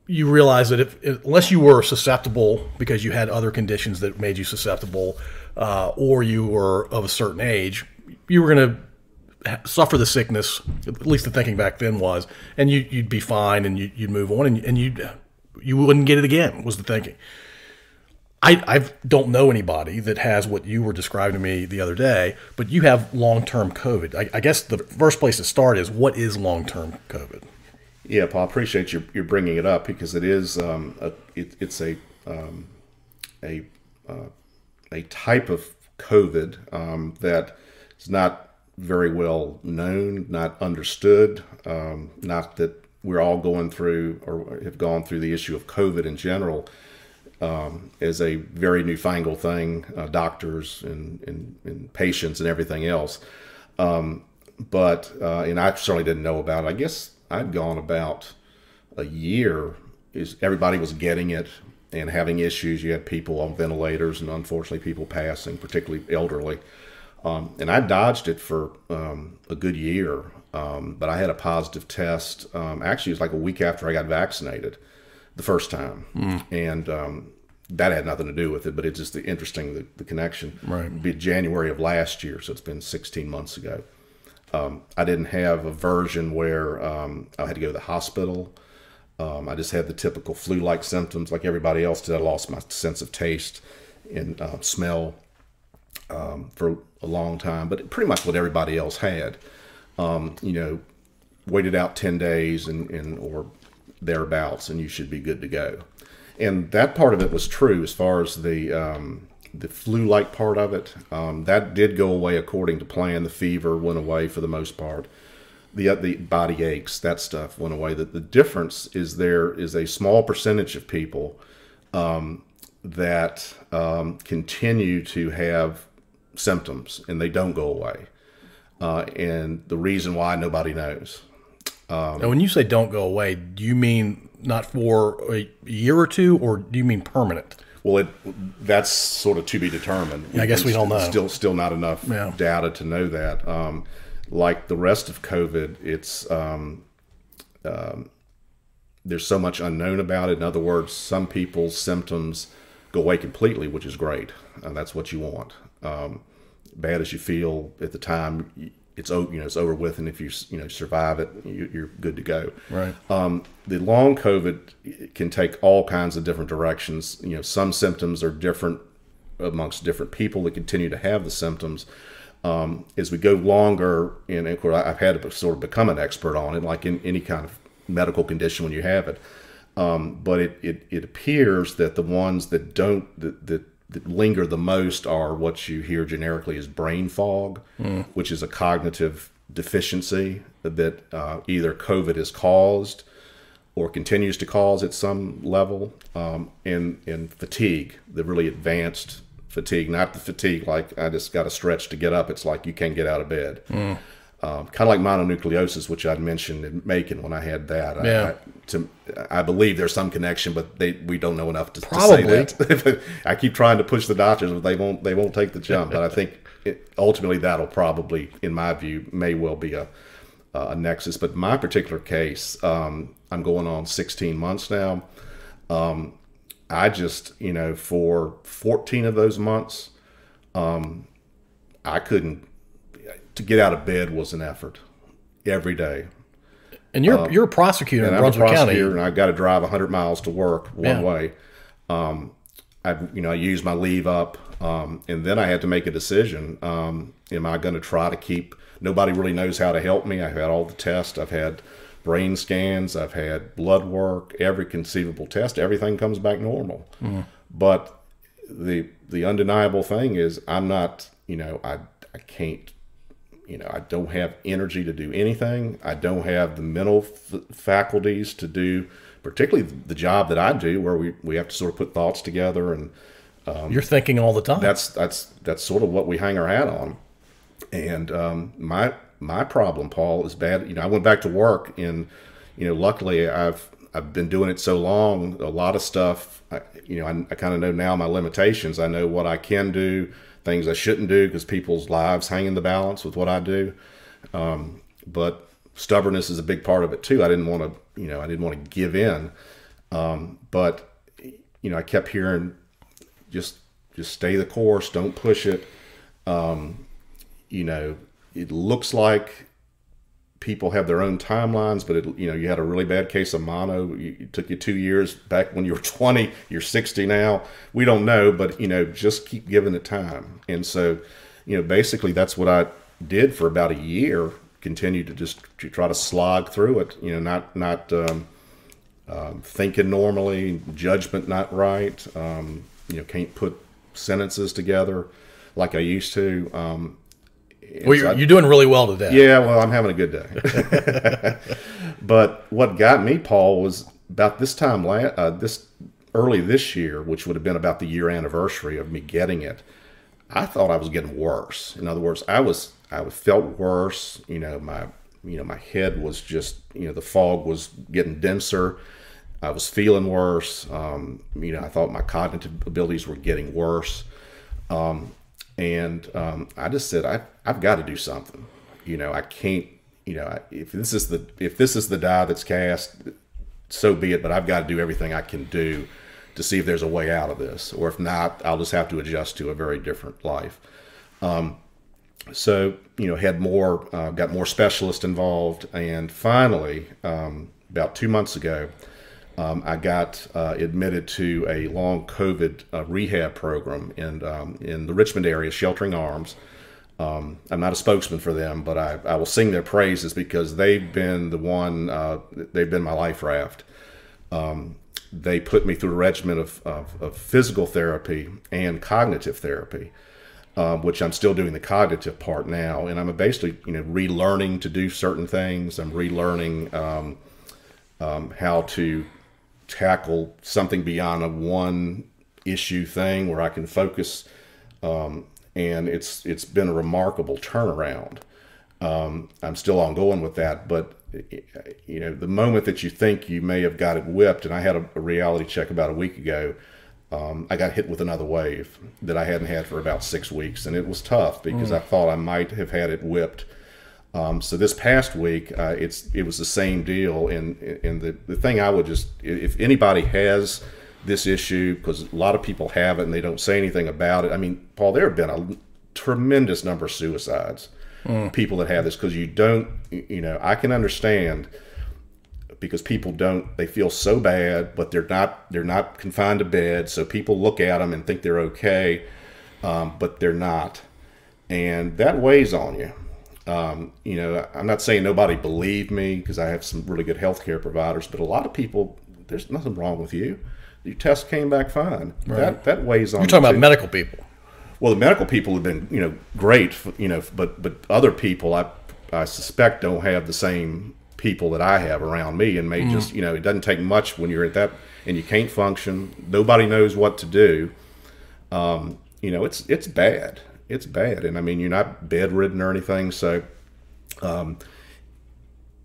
you realized that unless you were susceptible because you had other conditions that made you susceptible, or you were of a certain age, you were going to suffer the sickness. At least the thinking back then was, and you'd be fine, and you'd move on, and you wouldn't get it again. Was the thinking. I don't know anybody that has what you were describing to me the other day, but you have long-term COVID. I guess the first place to start is, what is long-term COVID? Yeah, Paul, I appreciate you bringing it up, because it is it's a type of COVID that is not very well known, not understood. Not that we're all going through or have gone through the issue of COVID in general as a very newfangled thing, doctors and patients and everything else. But I certainly didn't know about it. I guess I'd gone about a year. Everybody was getting it and having issues. You had people on ventilators and unfortunately people passing, particularly elderly. And I dodged it for a good year. But I had a positive test. Actually, it was like a week after I got vaccinated the first time. And that had nothing to do with it, but it's just interesting, the connection. Right. It'd be January of last year, so it's been 16 months ago. I didn't have a version where I had to go to the hospital. I just had the typical flu-like symptoms like everybody else did. I lost my sense of taste and smell for a long time, but pretty much what everybody else had. you know, wait it out 10 days and or thereabouts, and you should be good to go. And that part of it was true as far as the flu-like part of it. That did go away according to plan. The fever went away for the most part. The body aches, that stuff went away. The difference is there is a small percentage of people that continue to have symptoms, and they don't go away. And the reason why, nobody knows. Now, when you say don't go away, do you mean not for a year or two, or do you mean permanent? Well, that's sort of to be determined. Yeah, I guess we don't know. Still not enough data to know that. Like the rest of COVID, it's there's so much unknown about it. In other words, some people's symptoms go away completely, which is great. That's what you want. Bad as you feel at the time, it's over with, and if you survive it, you're good to go. Right. The long COVID can take all kinds of different directions. Some symptoms are different amongst different people that continue to have the symptoms. As we go longer, and of course, I've had to sort of become an expert on it, like in any kind of medical condition when you have it. But it appears that the ones that that linger the most are what you hear generically as brain fog, which is a cognitive deficiency that either COVID has caused or continues to cause at some level, and fatigue, the really advanced fatigue, not the fatigue like I just got to stretch to get up. It's like you can't get out of bed. Kind of like mononucleosis, which I'd mentioned in Macon when I had that. Yeah. I believe there's some connection, but we don't know enough to Probably. say that. I keep trying to push the doctors, but they won't take the jump. But I think ultimately that'll probably, in my view, may well be a nexus. But in my particular case, I'm going on 16 months now. I just, for 14 of those months, I couldn't. To get out of bed was an effort every day. And you're a prosecutor in I'm Brunswick a prosecutor, County. and I've got to drive 100 miles to work one way. I used my leave up, and then I had to make a decision. Am I going to try to keep? Nobody really knows how to help me. I've had all the tests. I've had brain scans. I've had blood work. Every conceivable test. Everything comes back normal. But the undeniable thing is, I'm not. I can't. I don't have energy to do anything. I don't have the mental faculties to do, particularly the job that I do, where we have to sort of put thoughts together, and you're thinking all the time. That's sort of what we hang our hat on. And my problem, Paul, is bad. I went back to work, and luckily I've been doing it so long. A lot of stuff, I kind of know now my limitations. I know what I can do, things I shouldn't do, because people's lives hang in the balance with what I do. But stubbornness is a big part of it too. I didn't want to give in. But I kept hearing, just stay the course, don't push it. It looks like people have their own timelines, but you had a really bad case of mono. It took you 2 years back when you were 20. You're 60 now. We don't know, but just keep giving it time. And so, basically that's what I did for about a year. Continued to try to slog through it. Not thinking normally, judgment not right. Can't put sentences together like I used to. Well, you're doing really well today. Yeah, well, I'm having a good day. But what got me, Paul, was about this time, early this year, which would have been about the year anniversary of me getting it. I thought I was getting worse. In other words, I felt worse. My head was just, the fog was getting denser. I was feeling worse. I thought my cognitive abilities were getting worse. And I just said, I've got to do something. I can't. If this is the die that's cast, so be it. But I've got to do everything I can do to see if there's a way out of this. Or if not, I'll just have to adjust to a very different life. So had got more specialists involved, and finally, about 2 months ago, I got admitted to a long COVID rehab program in the Richmond area, Sheltering Arms. I'm not a spokesman for them, but I will sing their praises because they've been they've been my life raft. They put me through a regimen of physical therapy and cognitive therapy, which I'm still doing the cognitive part now. And I'm basically, relearning to do certain things. I'm relearning how to tackle something beyond a one issue thing where I can focus. And it's been a remarkable turnaround. I'm still ongoing with that, but the moment that you think you may have got it whipped, and I had a reality check about a week ago, I got hit with another wave that I hadn't had for about 6 weeks, and it was tough because I thought I might have had it whipped. So this past week, it was the same deal, and the thing I would just, if anybody has this issue, because a lot of people have it and they don't say anything about it. I mean, Paul, there have been a tremendous number of suicides, people that have this, because you don't, I can understand, because people they feel so bad, but they're not confined to bed, so people look at them and think they're okay, but they're not, and that weighs on you. I'm not saying nobody believed me, because I have some really good healthcare providers, but a lot of people, there's nothing wrong with you. Your test came back fine. Right. That weighs on. You're talking about medical people. Well, the medical people have been, great, but other people, I suspect, don't have the same people that I have around me, and may just, it doesn't take much when you're at that, and you can't function. Nobody knows what to do. It's bad. It's bad, and I mean, you're not bedridden or anything, so.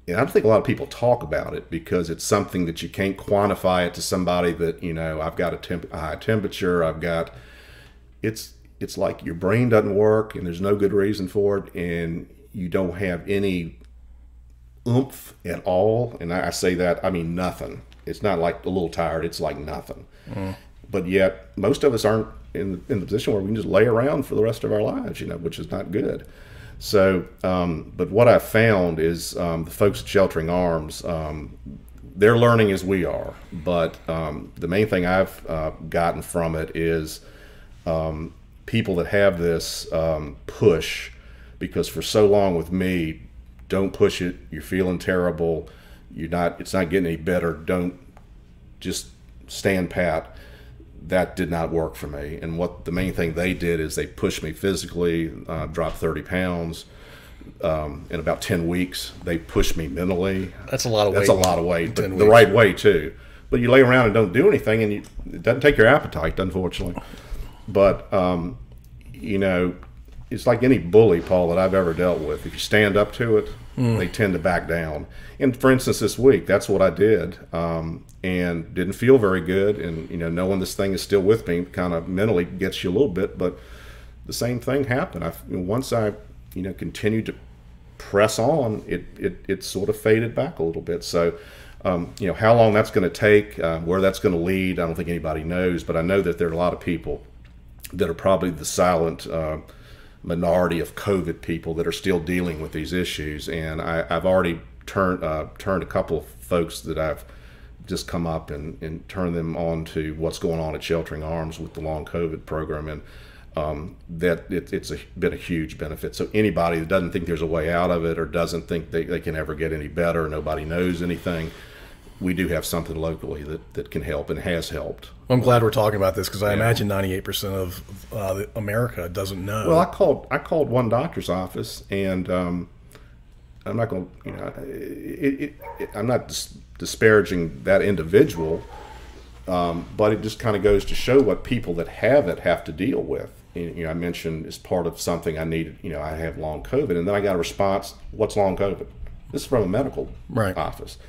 And I don't think a lot of people talk about it because it's something that you can't quantify it to somebody that, I've got a high temperature, it's like your brain doesn't work and there's no good reason for it, and you don't have any oomph at all. And I say that, I mean nothing. It's not like a little tired, it's like nothing. But yet most of us aren't in the position where we can just lay around for the rest of our lives, which is not good. So, but what I've found is the folks at Sheltering Arms, they're learning as we are. But the main thing I've gotten from it is people that have this push, because for so long with me, don't push it, you're feeling terrible, it's not getting any better, don't, just stand pat. That did not work for me. And what the main thing they did is they pushed me physically, dropped 30 pounds. In about 10 weeks, they pushed me mentally. That's a lot of weight. That's a lot of weight, but the right way too. But you lay around and don't do anything, and it doesn't take your appetite, unfortunately. But, it's like any bully, Paul, that I've ever dealt with. If you stand up to it, they tend to back down. And for instance, this week, that's what I did. And didn't feel very good, and knowing this thing is still with me kind of mentally gets you a little bit, but the same thing happened. Once I continued to press on, it sort of faded back a little bit. So how long that's going to take, where that's going to lead, I don't think anybody knows, but I know that there are a lot of people that are probably the silent minority of COVID people that are still dealing with these issues, and I've already turned a couple of folks that I've just come up and turn them on to what's going on at Sheltering Arms with the long COVID program, and it's been a huge benefit. So anybody that doesn't think there's a way out of it, or doesn't think they can ever get any better, nobody knows anything, we do have something locally that can help and has helped. I'm glad we're talking about this, because I imagine 98% of America doesn't know. Well, I called one doctor's office, and I'm not going to, I'm not disparaging that individual, but it just kind of goes to show what people that have it have to deal with. And, I mentioned as part of something I needed, I have long COVID, and then I got a response, what's long COVID? This is from a medical office.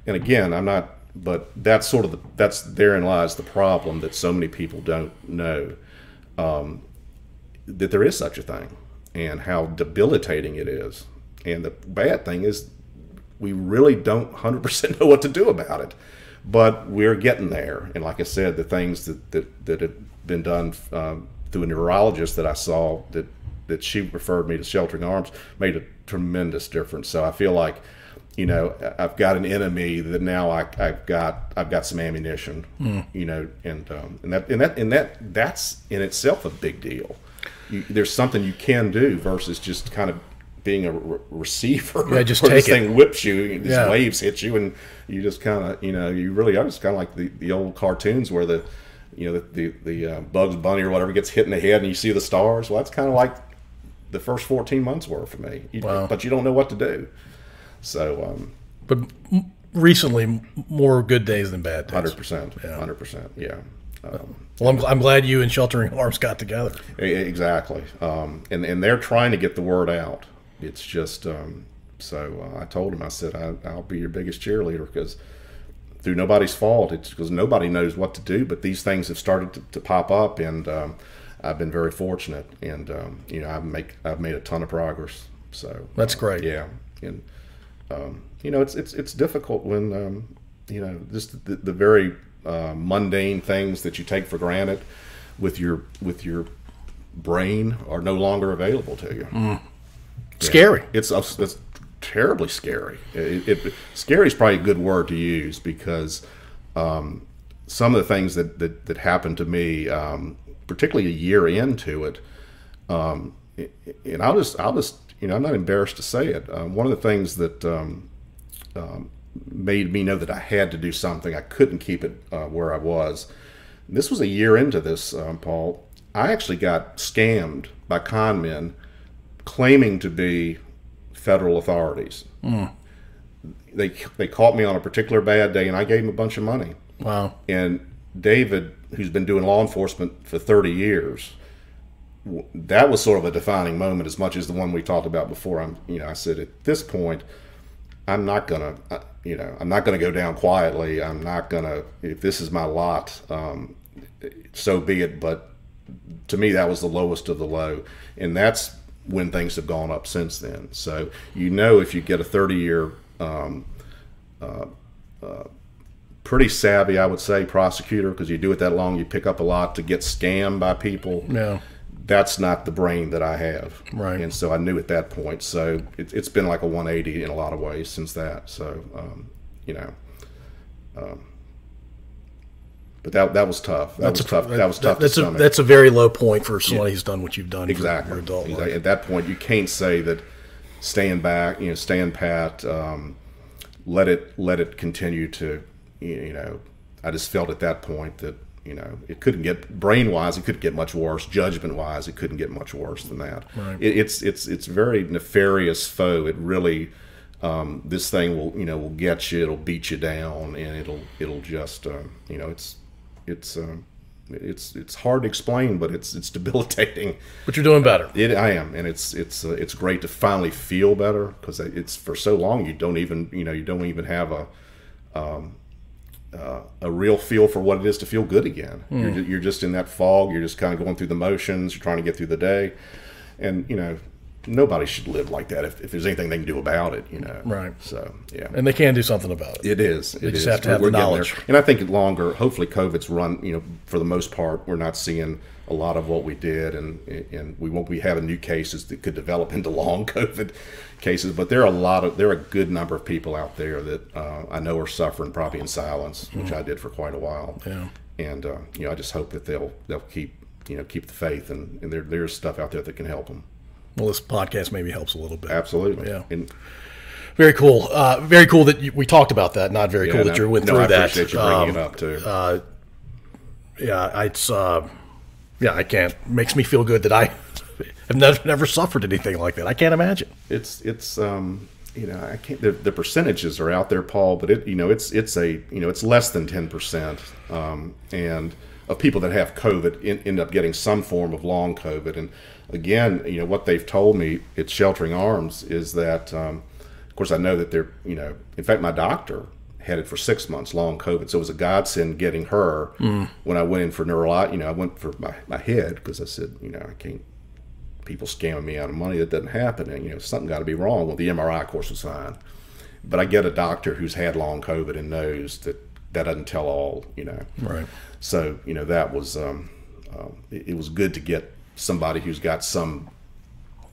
And again, I'm not, but that's therein lies the problem, that so many people don't know that there is such a thing, and how debilitating it is. And the bad thing is we really don't 100% know what to do about it, but we're getting there. And like I said, the things that have been done through a neurologist that I saw, that she referred me to Sheltering Arms, made a tremendous difference. So I feel like, I've got an enemy that now I've got some ammunition, and that's in itself a big deal. there's something you can do versus just kind of being a receiver. Yeah, just where take this thing whips you, and these Yeah. waves hit you, and you just kind of, you really are just kind of like the old cartoons where the Bugs Bunny or whatever gets hit in the head and you see the stars. Well, that's kind of like the first 14 months were for me. Wow. But you don't know what to do. So, But recently, more good days than bad days. 100%. Yeah. 100%. Yeah. Well, I'm glad you and Sheltering Arms got together. Exactly. And they're trying to get the word out. It's just, so I told him, I said, I'll be your biggest cheerleader, because through nobody's fault, it's because nobody knows what to do, but these things have started to pop up, and I've been very fortunate, and I've made a ton of progress. So That's great. Yeah. And it's difficult when just the very mundane things that you take for granted with your brain are no longer available to you. Mm. Scary. It's terribly scary. Scary is probably a good word to use, because some of the things that happened to me, particularly a year into it, and I'll just I'm not embarrassed to say it. One of the things that made me know that I had to do something, I couldn't keep it where I was. This was a year into this, Paul. I actually got scammed by con men claiming to be federal authorities. Mm. They caught me on a particular bad day, and I gave them a bunch of money. Wow. And David, who's been doing law enforcement for 30 years, that was sort of a defining moment, as much as the one we talked about before. I said, at this point, I'm not gonna go down quietly. I'm not gonna, if this is my lot, so be it. But to me, that was the lowest of the low, and that's when things have gone up since then. So if you get a 30-year, pretty savvy, I would say, prosecutor, because you do it that long, you pick up a lot, to get scammed by people. Yeah. That's not the brain that I have. Right. And so I knew at that point. So it's been like a 180 in a lot of ways since that. So, but that was tough. That was tough to stomach. That's a very low point for somebody who's done what you've done. Exactly. For your adult life. At that point, you can't say that stand back, stand pat, let it continue to, I just felt at that point that, it couldn't get, brain-wise, it couldn't get much worse. Judgment-wise, it couldn't get much worse than that. Right. It's very nefarious foe. It really, this thing will get you. It'll beat you down, and it'll just, it's hard to explain, but it's debilitating. But you're doing better. I am, and it's great to finally feel better, because it's for so long you don't even have a real feel for what it is to feel good again. You're just in that fog. You're just kind of going through the motions. You're trying to get through the day, and nobody should live like that if there's anything they can do about it. Right. So yeah, and they can do something about it. it is. They just have to have the knowledge. And I think hopefully COVID's run. For the most part, we're not seeing a lot of what we did, and we won't be having new cases that could develop into long COVID cases. But there are a good number of people out there that I know are suffering probably in silence, which I did for quite a while. Yeah. And I just hope that they'll keep the faith, and there's stuff out there that can help them. Well, this podcast maybe helps a little bit. Absolutely. Yeah. And, very cool. Very cool that we talked about that. Not very cool that you went through I that. appreciate you bringing it up too. I can't. It makes me feel good that I have never suffered anything like that. I can't imagine. It's I can't. The percentages are out there, Paul, but it's less than 10%, and of people that have COVID end up getting some form of long COVID. And again, what they've told me at Sheltering Arms is that, of course, I know that they're, in fact, my doctor had it for 6 months, long COVID. So it was a godsend getting her when I went in for I went for my head, because I said, I can't, people scamming me out of money. That doesn't happen. And, something got to be wrong. Well, the MRI, of course, was fine. But I get a doctor who's had long COVID and knows that doesn't tell all, Right. So, that was, it was good to get somebody who's got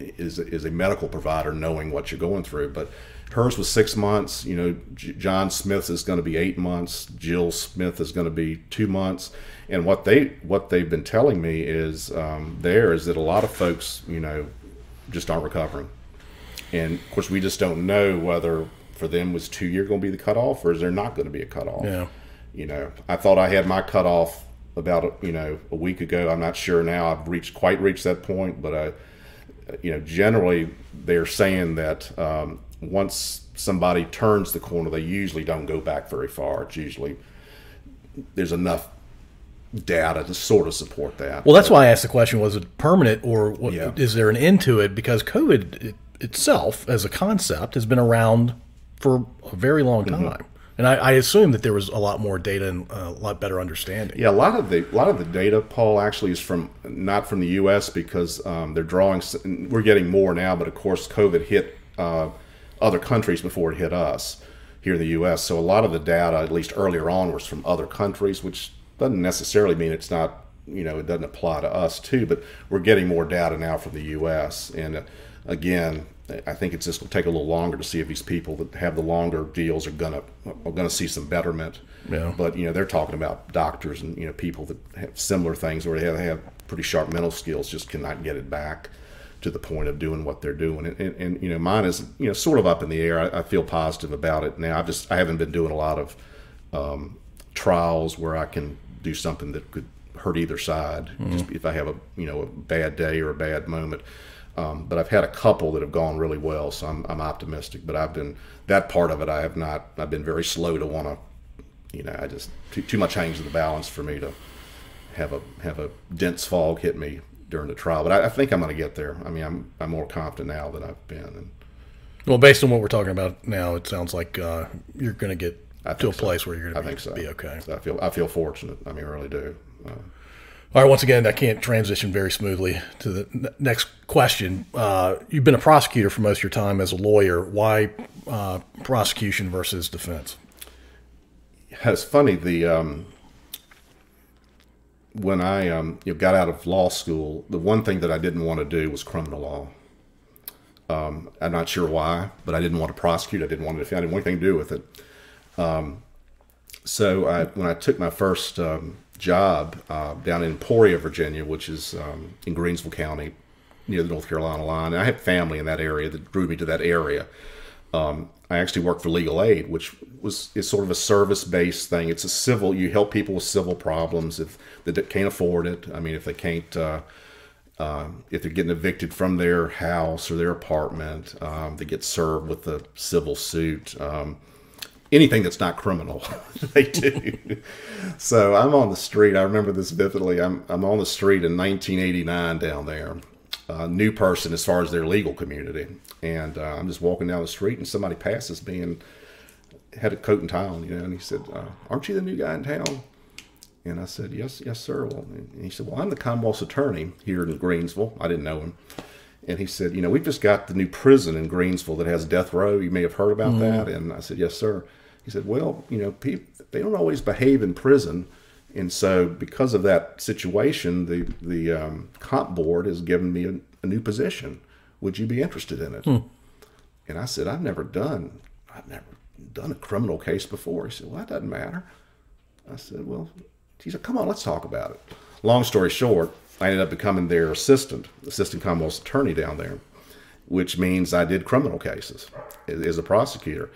is a medical provider knowing what you're going through. But hers was 6 months. You know, John Smith's is going to be 8 months. Jill Smith is going to be 2 months. And what they've been telling me is that a lot of folks, you know, just aren't recovering. And of course, we just don't know whether for them was 2 year going to be the cutoff, or is there not going to be a cutoff? Yeah. You know, I thought I had my cutoff about a week ago. I'm not sure now. I've quite reached that point, but generally they're saying that once somebody turns the corner, they usually don't go back very far. It's usually there's enough data to sort of support that. Well, that's why I asked the question: was it permanent, or Yeah. is there an end to it? Because COVID itself, as a concept, has been around for a very long time, and I assume that there was a lot more data and a lot better understanding. Yeah, a lot of the data, Paul, actually is not from the U.S. because they're drawing. We're getting more now, but of course, COVID hit other countries before it hit us here in the U.S. So a lot of the data, at least earlier on, was from other countries, which doesn't necessarily mean it's not, it doesn't apply to us too. But we're getting more data now from the U.S. And again, I think it's just going to take a little longer to see if these people that have the longer deals are gonna see some betterment. Yeah. But they're talking about doctors and people that have similar things, or they have pretty sharp mental skills, just cannot get it back to the point of doing what they're doing. And mine is sort of up in the air. I feel positive about it now. I haven't been doing a lot of trials where I can do something that could hurt either side. Just if I have a bad day or a bad moment. But I've had a couple that have gone really well, so I'm optimistic. But that part of it, I've been very slow to want to, I just too much hangs in the balance for me to have a dense fog hit me during the trial. But I think I'm going to get there. I mean, I'm more confident now than I've been. Well, based on what we're talking about now, it sounds like you're going to get to a place where you're going to be okay. So I feel fortunate. I mean, I really do. All right, once again, I can't transition very smoothly to the next question. You've been a prosecutor for most of your time as a lawyer. Why prosecution versus defense? It's funny, when I got out of law school, the one thing that I didn't want to do was criminal law. I'm not sure why, but I didn't want to prosecute. I didn't want to defend. I didn't want anything to do with it. So when I took my first job down in Emporia, Virginia, which is in Greensville County, near the North Carolina line, and I had family in that area that drew me to that area. I actually worked for Legal Aid, which is sort of a service-based thing. It's a civil. You help people with civil problems if they can't afford it. I mean, if they can't, if they're getting evicted from their house or their apartment, they get served with a civil suit. Anything that's not criminal, they do. So I'm on the street. I remember this vividly. I'm on the street in 1989 down there. A new person as far as their legal community. And I'm just walking down the street and somebody passes me and had a coat and tie on, and he said, aren't you the new guy in town? And I said, yes, sir. Well, and he said, well, I'm the Commonwealth's attorney here in Greensville. I didn't know him. And he said, we've just got the new prison in Greensville that has death row. You may have heard about that. And I said, yes, sir. He said, well, people, they don't always behave in prison. And so because of that situation, the comp board has given me a new position. Would you be interested in it? And I said, I've never done a criminal case before. He said, well, that doesn't matter. I said, well, he said, come on, let's talk about it. Long story short, I ended up becoming their assistant Commonwealth's attorney down there, which means I did criminal cases as a prosecutor.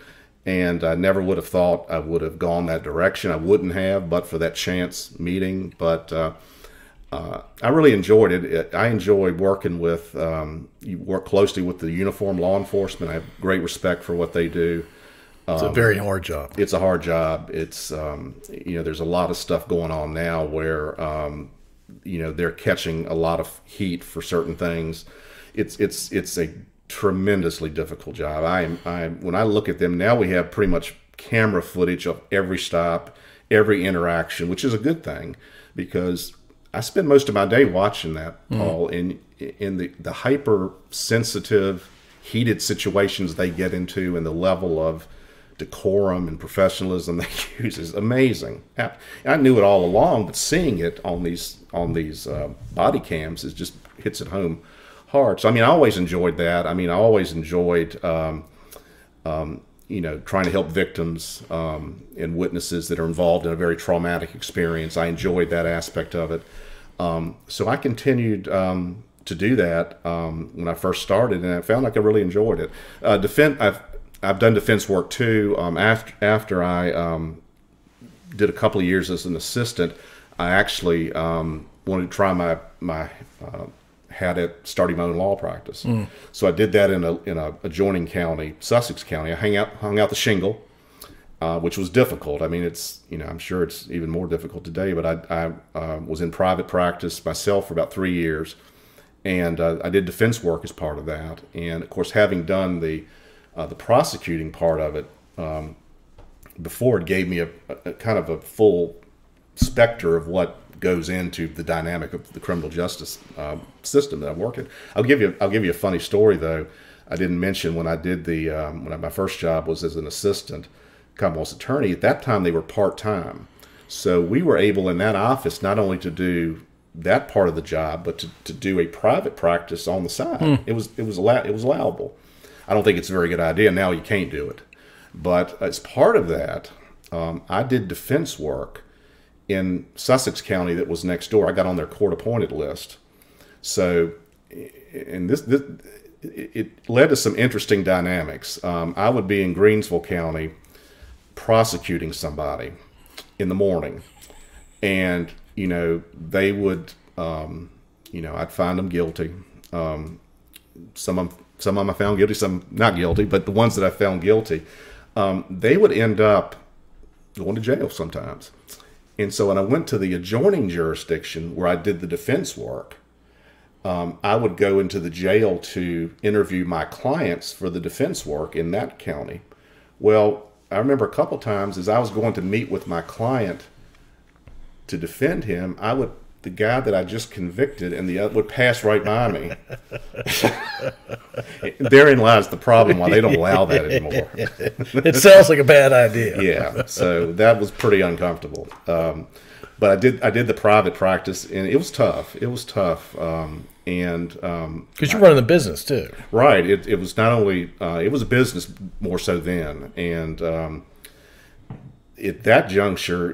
And I never would have thought I would have gone that direction. I wouldn't have, but for that chance meeting. But I really enjoyed it. I enjoy working with, you work closely with the uniformed law enforcement. I have great respect for what they do. It's a very hard job. It's a hard job. It's, there's a lot of stuff going on now where, they're catching a lot of heat for certain things. It's a tremendously difficult job. When I look at them now, we have pretty much camera footage of every stop, every interaction, which is a good thing because I spend most of my day watching that, Paul, in the hypersensitive, heated situations they get into and the level of decorum and professionalism they use is amazing. I knew it all along, but seeing it on these body cams just hits it home hard. So I always enjoyed that. I always enjoyed trying to help victims and witnesses that are involved in a very traumatic experience. I enjoyed that aspect of it. So I continued to do that when I first started, and I found like I really enjoyed it. I've done defense work too. After I did a couple of years as an assistant, I actually wanted to try my had at starting my own law practice. So I did that in a adjoining county, Sussex County. I hung out the shingle, which was difficult. I mean, it's I'm sure it's even more difficult today. But I was in private practice myself for about 3 years, and I did defense work as part of that. And of course, having done the prosecuting part of it before, it gave me a kind of a full specter of what goes into the dynamic of the criminal justice system that I work in. I'll give you a funny story though. I didn't mention when I did my first job was as an assistant Commonwealth's attorney. At that time they were part-time, so we were able in that office not only to do that part of the job, but to do a private practice on the side. It was allowable. I don't think it's a very good idea. Now you can't do it, but as part of that, I did defense work in Sussex County that was next door. I got on their court-appointed list. So, and it led to some interesting dynamics. I would be in Greensville County prosecuting somebody in the morning, and they would, I'd find them guilty. Some of them I found guilty, some not guilty, but the ones that I found guilty, they would end up going to jail sometimes. And so when I went to the adjoining jurisdiction where I did the defense work, I would go into the jail to interview my clients for the defense work in that county. Well, I remember a couple times as I was going to meet with my client to defend him, the guy that I just convicted and the other would pass right by me. Therein lies the problem why they don't allow that anymore. It sounds like a bad idea. Yeah, so that was pretty uncomfortable. But I did the private practice, and it was tough. Because you're running the business too, right? It was not only it was a business more so then, and at that juncture,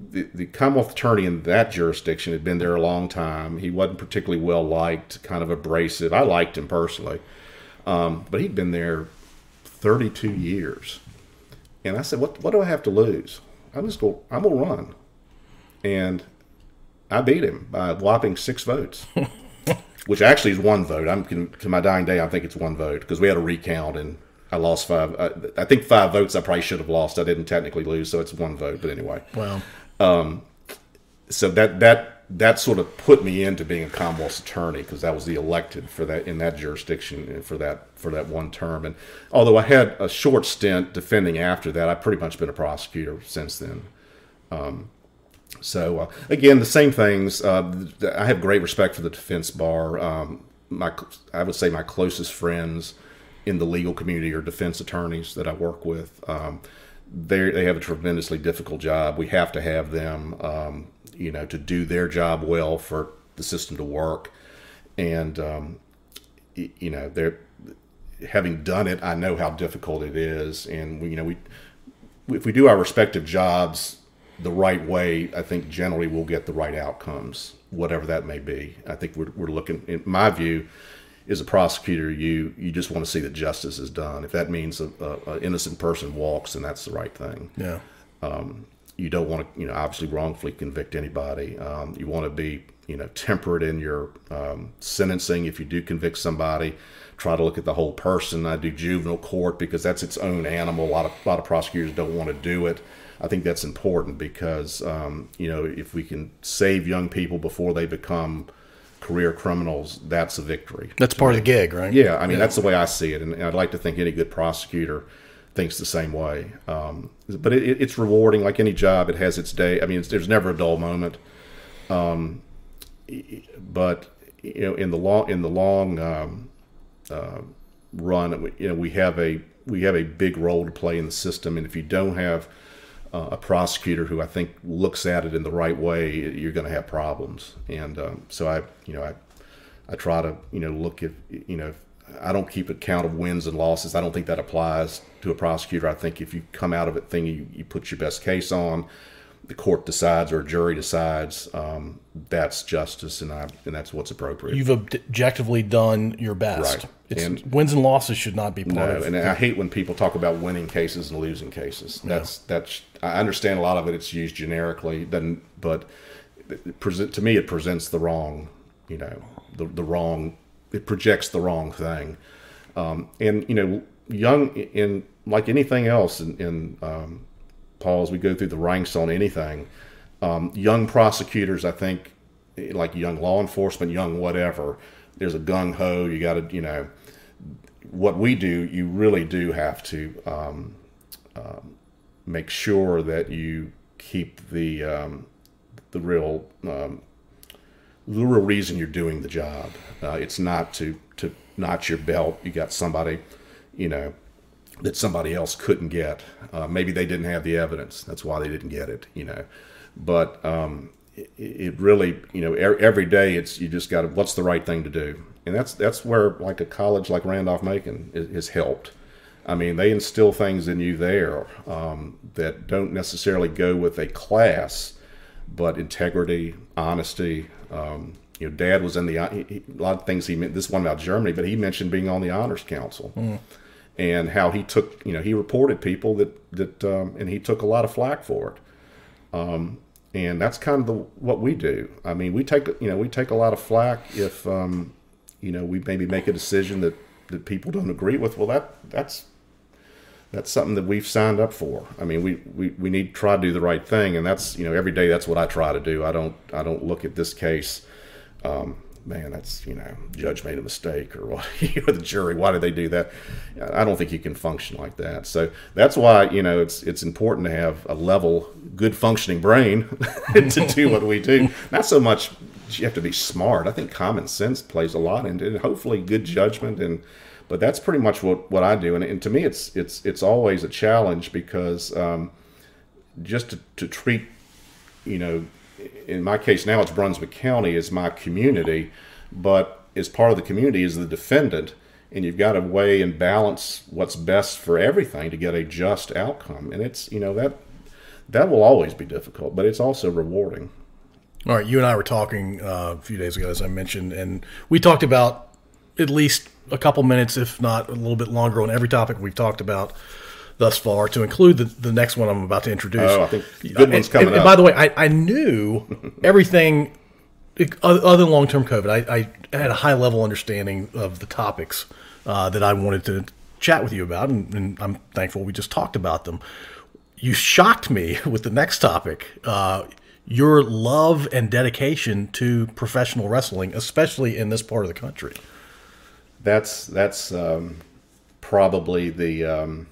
the Commonwealth attorney in that jurisdiction had been there a long time. He wasn't particularly well liked, kind of abrasive. I liked him personally, but he'd been there 32 years. And I said, "What do I have to lose? I'm gonna run." And I beat him by a whopping 6 votes, which actually is 1 vote. To my dying day, I think it's 1 vote because we had a recount and I lost 5. I think 5 votes I probably should have lost. I didn't technically lose, so it's 1 vote. But anyway, wow. So that sort of put me into being a Commonwealth's attorney because I was the elected for that in that jurisdiction for that 1 term. And although I had a short stint defending after that, I've pretty much been a prosecutor since then. So again, the same things. I have great respect for the defense bar. I would say my closest friends in the legal community are defense attorneys that I work with. They have a tremendously difficult job. We have to have them, to do their job well for the system to work. And, they're having done it, I know how difficult it is. And if we do our respective jobs the right way, I think generally we'll get the right outcomes, whatever that may be. I think we're looking, in my view, as a prosecutor, you just want to see that justice is done. If that means an innocent person walks, then that's the right thing. Yeah. You don't want to, obviously wrongfully convict anybody. You want to be, temperate in your sentencing. If you do convict somebody, try to look at the whole person. I do juvenile court because that's its own animal. A lot of prosecutors don't want to do it. I think that's important because, if we can save young people before they become career criminals, that's a victory. That's part of the gig, right? Yeah, that's the way I see it, and I'd like to think any good prosecutor thinks the same way. But it's rewarding, like any job. It has its day. There's never a dull moment. But in the long run, we have a big role to play in the system, and if you don't have a prosecutor who I think looks at it in the right way, you're going to have problems. And so I try to look at I don't keep account of wins and losses. I don't think that applies to a prosecutor. I think if you come out of it thinking you put your best case on, the court decides or a jury decides, that's justice, and that's what's appropriate. You've objectively done your best. Right. And wins and losses should not be part of it. And I hate when people talk about winning cases and losing cases. That's I understand a lot of it's used generically, but to me it presents the wrong, the wrong. It projects the wrong thing, and young in like anything else in Paul, as we go through the ranks on anything, young prosecutors, I think, like young law enforcement, young whatever, there's a gung ho. You got to, what we do, you really do have to make sure that you keep the real reason you're doing the job. It's not to notch your belt. You got somebody, that somebody else couldn't get. Maybe they didn't have the evidence. That's why they didn't get it, But it really, every day you just got to, what's the right thing to do? And that's where like a college like Randolph-Macon has helped. I mean, they instill things in you there that don't necessarily go with a class, but integrity, honesty. Dad was in a lot of things this one about Germany, but he mentioned being on the honors council. And how he took, he reported people that and he took a lot of flack for it. And that's kind of what we do. I mean, we take a lot of flack if, we maybe make a decision that people don't agree with. Well, that's something that we've signed up for. I mean, we need to try to do the right thing. And that's, every day that's what I try to do. I don't look at this case, man, that's, judge made a mistake or what, the jury, why did they do that? I don't think you can function like that. So that's why, it's important to have a level, good functioning brain to do what we do. Not so much you have to be smart. I think common sense plays a lot into it, hopefully good judgment. But that's pretty much what I do. And to me, it's always a challenge because just to treat, in my case now it's Brunswick County is my community, but as part of the community is the defendant, and you've got to weigh and balance what's best for everything to get a just outcome. And it's, that will always be difficult, but it's also rewarding. All right, you and I were talking a few days ago, as I mentioned, and we talked about at least a couple minutes, if not a little bit longer, on every topic we've talked about thus far, to include the next one I'm about to introduce. Oh, I think good one's coming up. And by the way, I knew everything other than long-term COVID. I had a high-level understanding of the topics that I wanted to chat with you about, and I'm thankful we just talked about them. You shocked me with the next topic, your love and dedication to professional wrestling, especially in this part of the country. That's probably the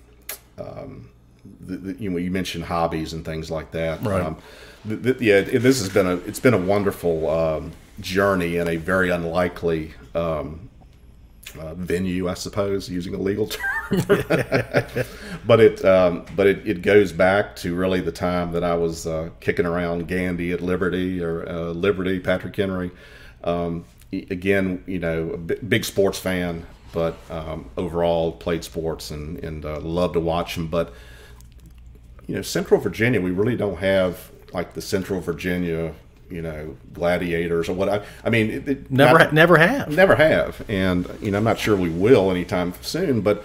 you mentioned hobbies and things like that. Right. This has been a wonderful journey in a very unlikely venue, I suppose, using a legal term. but it goes back to really the time that I was kicking around Gandy at Liberty or Liberty, Patrick Henry. Again, a big sports fan, but overall played sports and love to watch them. But Central Virginia, we really don't have like the Central Virginia, gladiators or what. I mean, never have, and I'm not sure we will anytime soon. But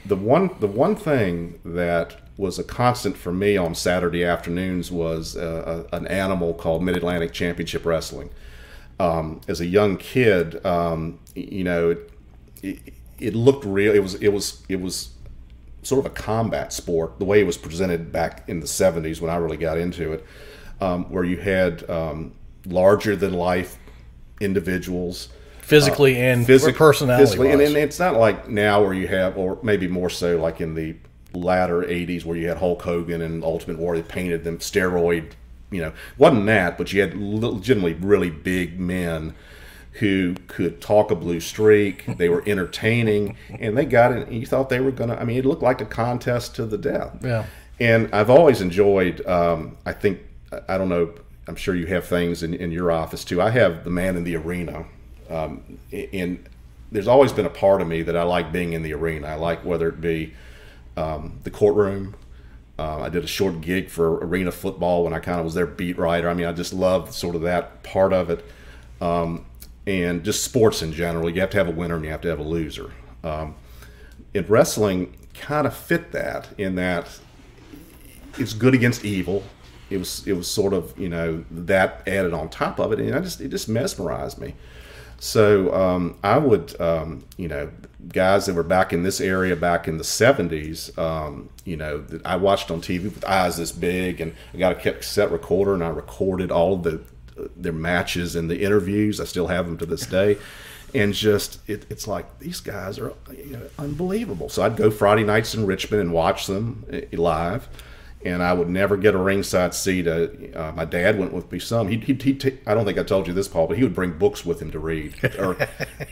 the one thing that was a constant for me on Saturday afternoons was an animal called Mid-Atlantic Championship Wrestling. As a young kid, it looked real. It was sort of a combat sport, the way it was presented back in the 70s when I really got into it, where you had larger than life individuals, physically and personality. And it's not like now where you have, or maybe more so like in the latter 80s where you had Hulk Hogan and Ultimate Warrior, they painted them steroid. Wasn't that, but you had legitimately really big men who could talk a blue streak. They were entertaining, and they got it. You thought they were going to, it looked like a contest to the death. Yeah. And I've always enjoyed, I think, I don't know, I'm sure you have things in your office too. I have the Man in the Arena. And there's always been a part of me that I like being in the arena. I like whether it be the courtroom. I did a short gig for arena football when I kind of was their beat writer. I mean, I just love sort of that part of it. And just sports in general. You have to have a winner and you have to have a loser. In wrestling, kind of fit that in that it's good against evil. It was sort of, that added on top of it, and it just mesmerized me. So I would, guys that were back in this area back in the 70s, that I watched on TV with eyes this big, and I got a cassette recorder, and I recorded all of their matches and the interviews. I still have them to this day. And just, it's like, these guys are unbelievable. So I'd go Friday nights in Richmond and watch them live. And I would never get a ringside seat. My dad went with me some. I don't think I told you this, Paul, but he would bring books with him to read. Or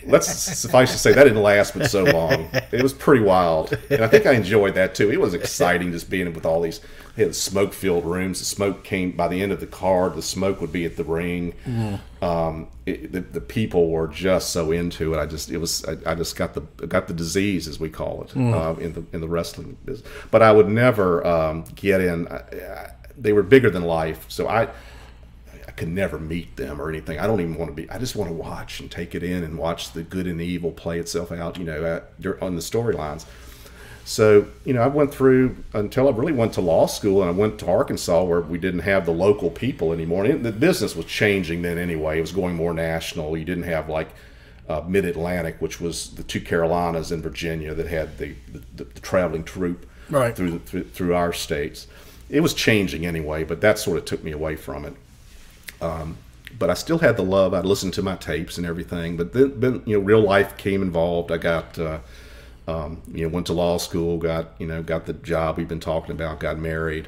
let's suffice to say, that didn't last but so long. It was pretty wild. And I think I enjoyed that too. It was exciting just being with all these. They had smoke-filled rooms. The smoke came by the end of the card. The smoke would be at the ring. The people were just so into it. I just got the disease, as we call it, in the wrestling business. But I would never get in. They were bigger than life, so I could never meet them or anything. I don't even want to be. I just want to watch and take it in and watch the good and the evil play itself out. On the storylines. So, I went through until I really went to law school, and I went to Arkansas where we didn't have the local people anymore. And the business was changing then anyway. It was going more national. You didn't have like Mid-Atlantic, which was the two Carolinas in Virginia that had the traveling troupe right through our states. It was changing anyway, but that sort of took me away from it. But I still had the love. I'd listen to my tapes and everything. But then real life came involved. I got... went to law school, got the job we've been talking about, got married,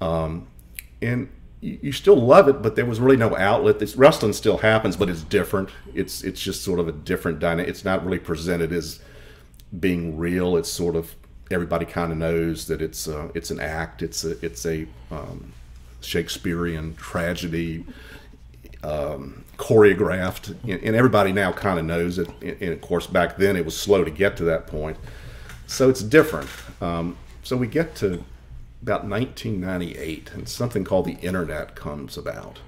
and you still love it, but there was really no outlet. Wrestling still happens, but it's different. It's just sort of a different dynamic. It's not really presented as being real. It's sort of everybody kind of knows that it's an act. It's a Shakespearean tragedy. Choreographed, and everybody now kind of knows it. And of course, back then it was slow to get to that point, so it's different. So we get to about 1998, and something called the internet comes about,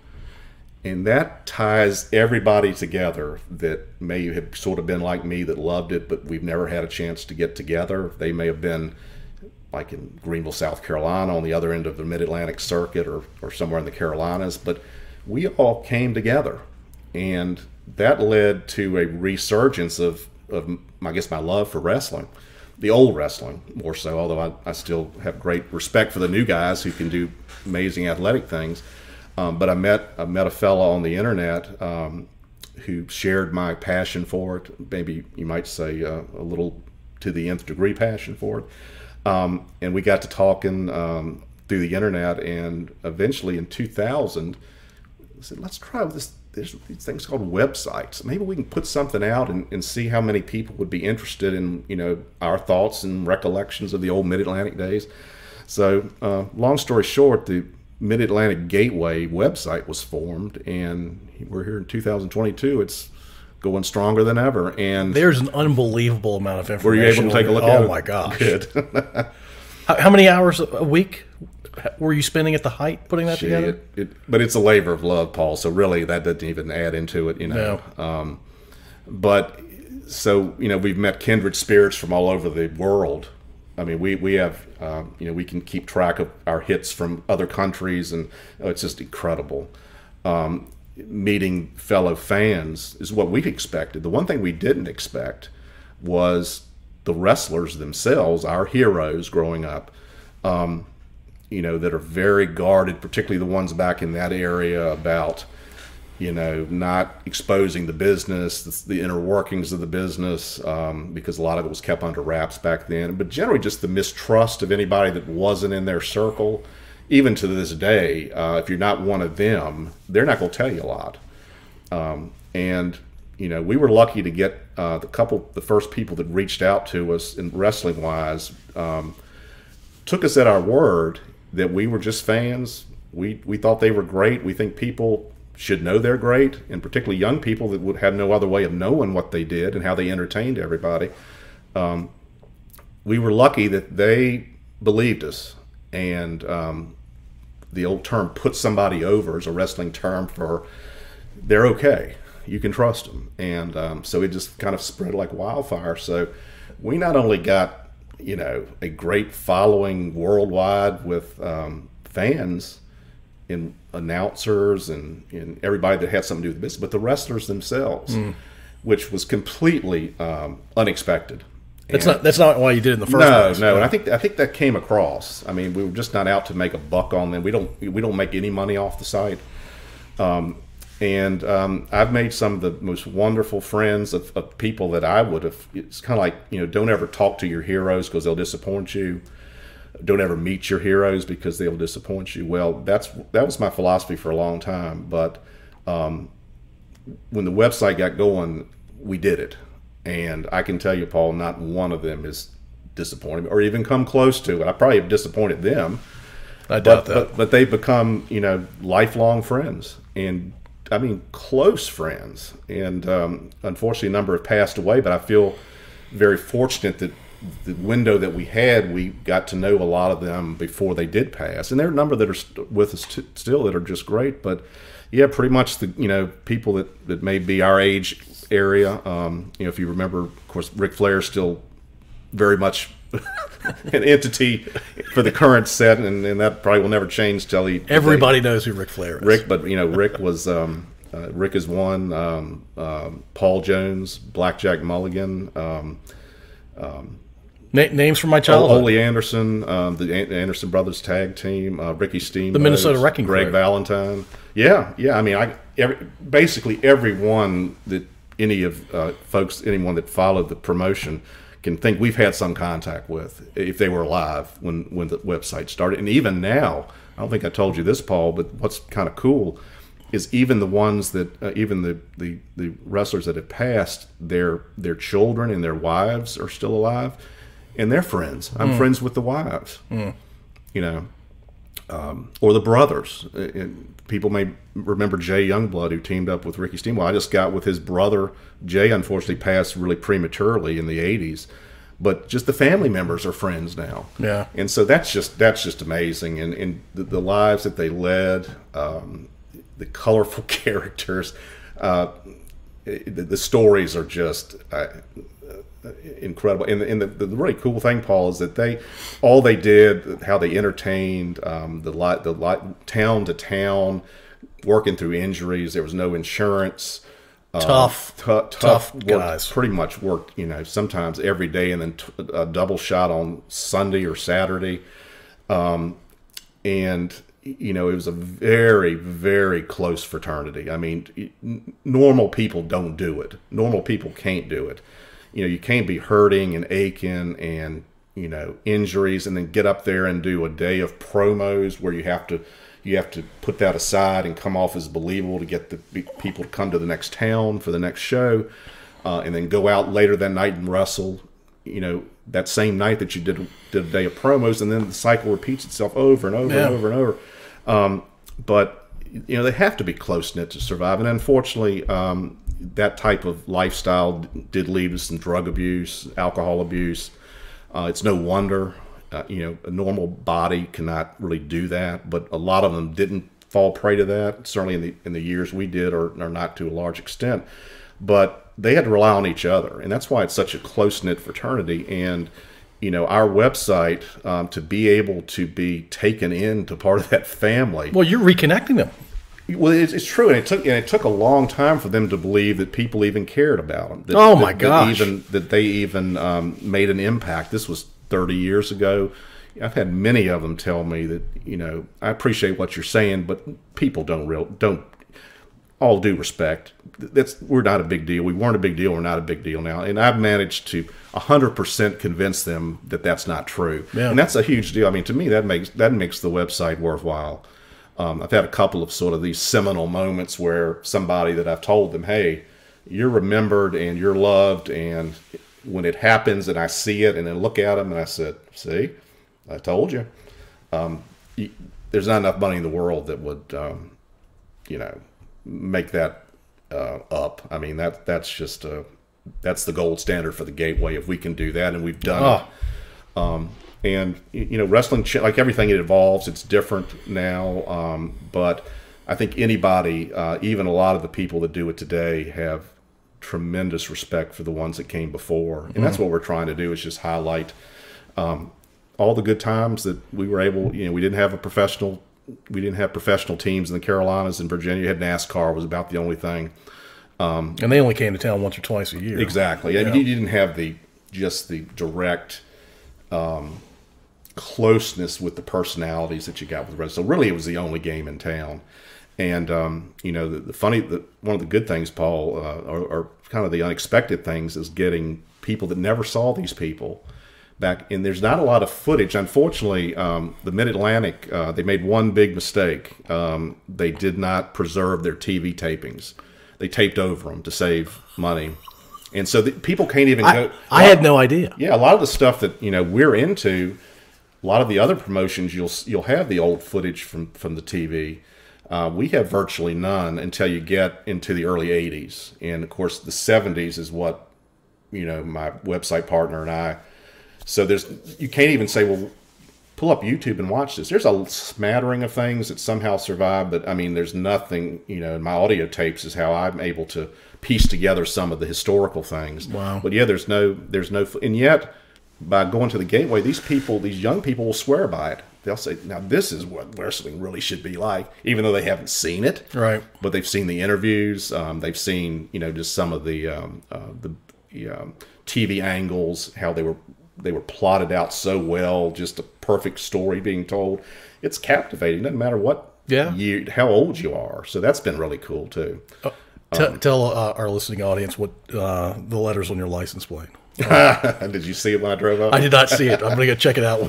and that ties everybody together that may have sort of been like me that loved it, but we've never had a chance to get together. They may have been like in Greenville, South Carolina, on the other end of the Mid-Atlantic circuit, or somewhere in the Carolinas, but we all came together, and that led to a resurgence of I guess, my love for wrestling, the old wrestling more so, although I still have great respect for the new guys who can do amazing athletic things. But I met a fellow on the internet who shared my passion for it, maybe you might say a little to the nth degree passion for it. And we got to talking through the internet, and eventually in 2000, I said, let's try this. There's these things called websites. Maybe we can put something out and see how many people would be interested in, our thoughts and recollections of the old Mid-Atlantic days. So, long story short, the Mid-Atlantic Gateway website was formed, and we're here in 2022. It's going stronger than ever. And there's an unbelievable amount of information. Were you able to take a look at it? Oh my gosh! Good. How many hours a week were you spending at the height putting that together? But it's a labor of love, Paul. So really, that doesn't even add into it, No. But so we've met kindred spirits from all over the world. I mean, we have we can keep track of our hits from other countries, and it's just incredible. Meeting fellow fans is what we expected. The one thing we didn't expect was the wrestlers themselves, our heroes growing up. That are very guarded, particularly the ones back in that area, about, not exposing the business, the inner workings of the business, because a lot of it was kept under wraps back then. But generally just the mistrust of anybody that wasn't in their circle. Even to this day, if you're not one of them, they're not going to tell you a lot. And we were lucky to get the first people that reached out to us in wrestling-wise, took us at our word that we were just fans. We thought they were great. We think people should know they're great, and particularly young people that would have no other way of knowing what they did and how they entertained everybody. We were lucky that they believed us, and the old term "put somebody over" is a wrestling term for they're okay. You can trust them, and so it just kind of spread like wildfire. So we not only got a great following worldwide with fans and announcers and everybody that had something to do with the business, but the wrestlers themselves, which was completely unexpected. That's not why you did it in the first place. No, and I think that came across. I mean, we were just not out to make a buck on them. We don't make any money off the site. And I've made some of the most wonderful friends of people that I would have. It's kind of like, don't ever talk to your heroes because they'll disappoint you. Don't ever meet your heroes because they'll disappoint you. Well, that was my philosophy for a long time. But when the website got going, we did it. And I can tell you, Paul, not one of them is disappointed or even come close to it. I probably have disappointed them. I doubt that. But they've become, lifelong friends. And I mean, close friends. And unfortunately, a number have passed away, but I feel very fortunate that the window that we had, we got to know a lot of them before they did pass. And there are a number that are with us still that are just great. But yeah, pretty much the people that may be our age area. If you remember, of course, Ric Flair's still very much an entity for the current set, and that probably will never change till everybody knows who Ric Flair is. Rick, but Rick was Rick is one. Paul Jones, Blackjack Mulligan. Names from my childhood. Ole Anderson, the Anderson brothers tag team, Ricky Steamboat, the Minnesota Wrecking Crew, Greg Valentine. Yeah. I mean, basically everyone that anyone that followed the promotion can think we've had some contact with if they were alive when the website started. And even now, I don't think I told you this, Paul, but what's kind of cool is even the ones that even the wrestlers that have passed, their children and their wives are still alive, and they're friends. I'm friends with the wives, or the brothers. People may remember Jay Youngblood, who teamed up with Ricky Steamboat. I just got with his brother. Jay unfortunately passed really prematurely in the 80s, but just the family members are friends now. Yeah, and so that's just amazing, and the lives that they led, the colorful characters, the stories are just incredible. And the really cool thing, Paul, is that all they did, how they entertained, the town to town, working through injuries. There was no insurance. Tough guys. Pretty much worked, sometimes every day, and then a double shot on Sunday or Saturday. And it was a very, very close fraternity. I mean, normal people don't do it. Normal people can't do it. You can't be hurting and aching and, injuries and then get up there and do a day of promos where you have to put that aside and come off as believable to get the people to come to the next town for the next show, and then go out later that night and wrestle, that same night that you did a day of promos, and then the cycle repeats itself over and over and over and over. But they have to be close-knit to survive, and unfortunately, that type of lifestyle did lead to some drug abuse, alcohol abuse. It's no wonder, a normal body cannot really do that, but a lot of them didn't fall prey to that. Certainly in the years we did, or not to a large extent, but they had to rely on each other, and that's why it's such a close-knit fraternity. And our website, to be able to be taken into part of that family. Well, you're reconnecting them. Well, it's true, and it took a long time for them to believe that people even cared about them. That they even made an impact. This was 30 years ago. I've had many of them tell me that I appreciate what you're saying, but people don't. All due respect, we're not a big deal. We weren't a big deal. We're not a big deal now, and I've managed to 100% convince them that that's not true, and that's a huge deal. I mean, to me, that makes the website worthwhile. I've had a couple of sort of these seminal moments where somebody that I've told them, hey, you're remembered and you're loved, and when it happens and I see it and then look at them and I said, see, I told you. There's not enough money in the world that would, make that up. I mean, that's just that's the gold standard for the Gateway. If we can do that, and we've done it. And wrestling, like everything, it evolves. It's different now, but I think anybody, even a lot of the people that do it today, have tremendous respect for the ones that came before, and that's what we're trying to do, is just highlight all the good times that we were able. We didn't have professional teams in the Carolinas and Virginia. You had NASCAR was about the only thing, and they only came to town once or twice a year. Exactly, and you didn't have the direct closeness with the personalities that you got with wrestling. So really, it was the only game in town. And one of the good things, Paul, or kind of the unexpected things, is getting people that never saw these people back. And there's not a lot of footage. Unfortunately, the Mid-Atlantic, they made one big mistake. They did not preserve their TV tapings. They taped over them to save money. And so people can't even go. I had no idea. Yeah, a lot of the stuff that we're into, a lot of the other promotions, you'll have the old footage from the TV. We have virtually none until you get into the early 80s. And, of course, the 70s is what, my website partner and I. So you can't even say, well, pull up YouTube and watch this. There's a smattering of things that somehow survive. But, I mean, there's nothing, in my audio tapes is how I'm able to piece together some of the historical things. Wow. But, yeah, there's no, and yet, by going to the Gateway, these young people will swear by it. They'll say, now this is what wrestling really should be like, even though they haven't seen it. Right. But they've seen the interviews. They've seen, just some of the TV angles, how they were plotted out so well, just a perfect story being told. It's captivating. Doesn't matter what how old you are. So that's been really cool too. Tell our listening audience what the letters on your license plate. Did you see it when I drove up? I did not see it. I'm going to go check it out.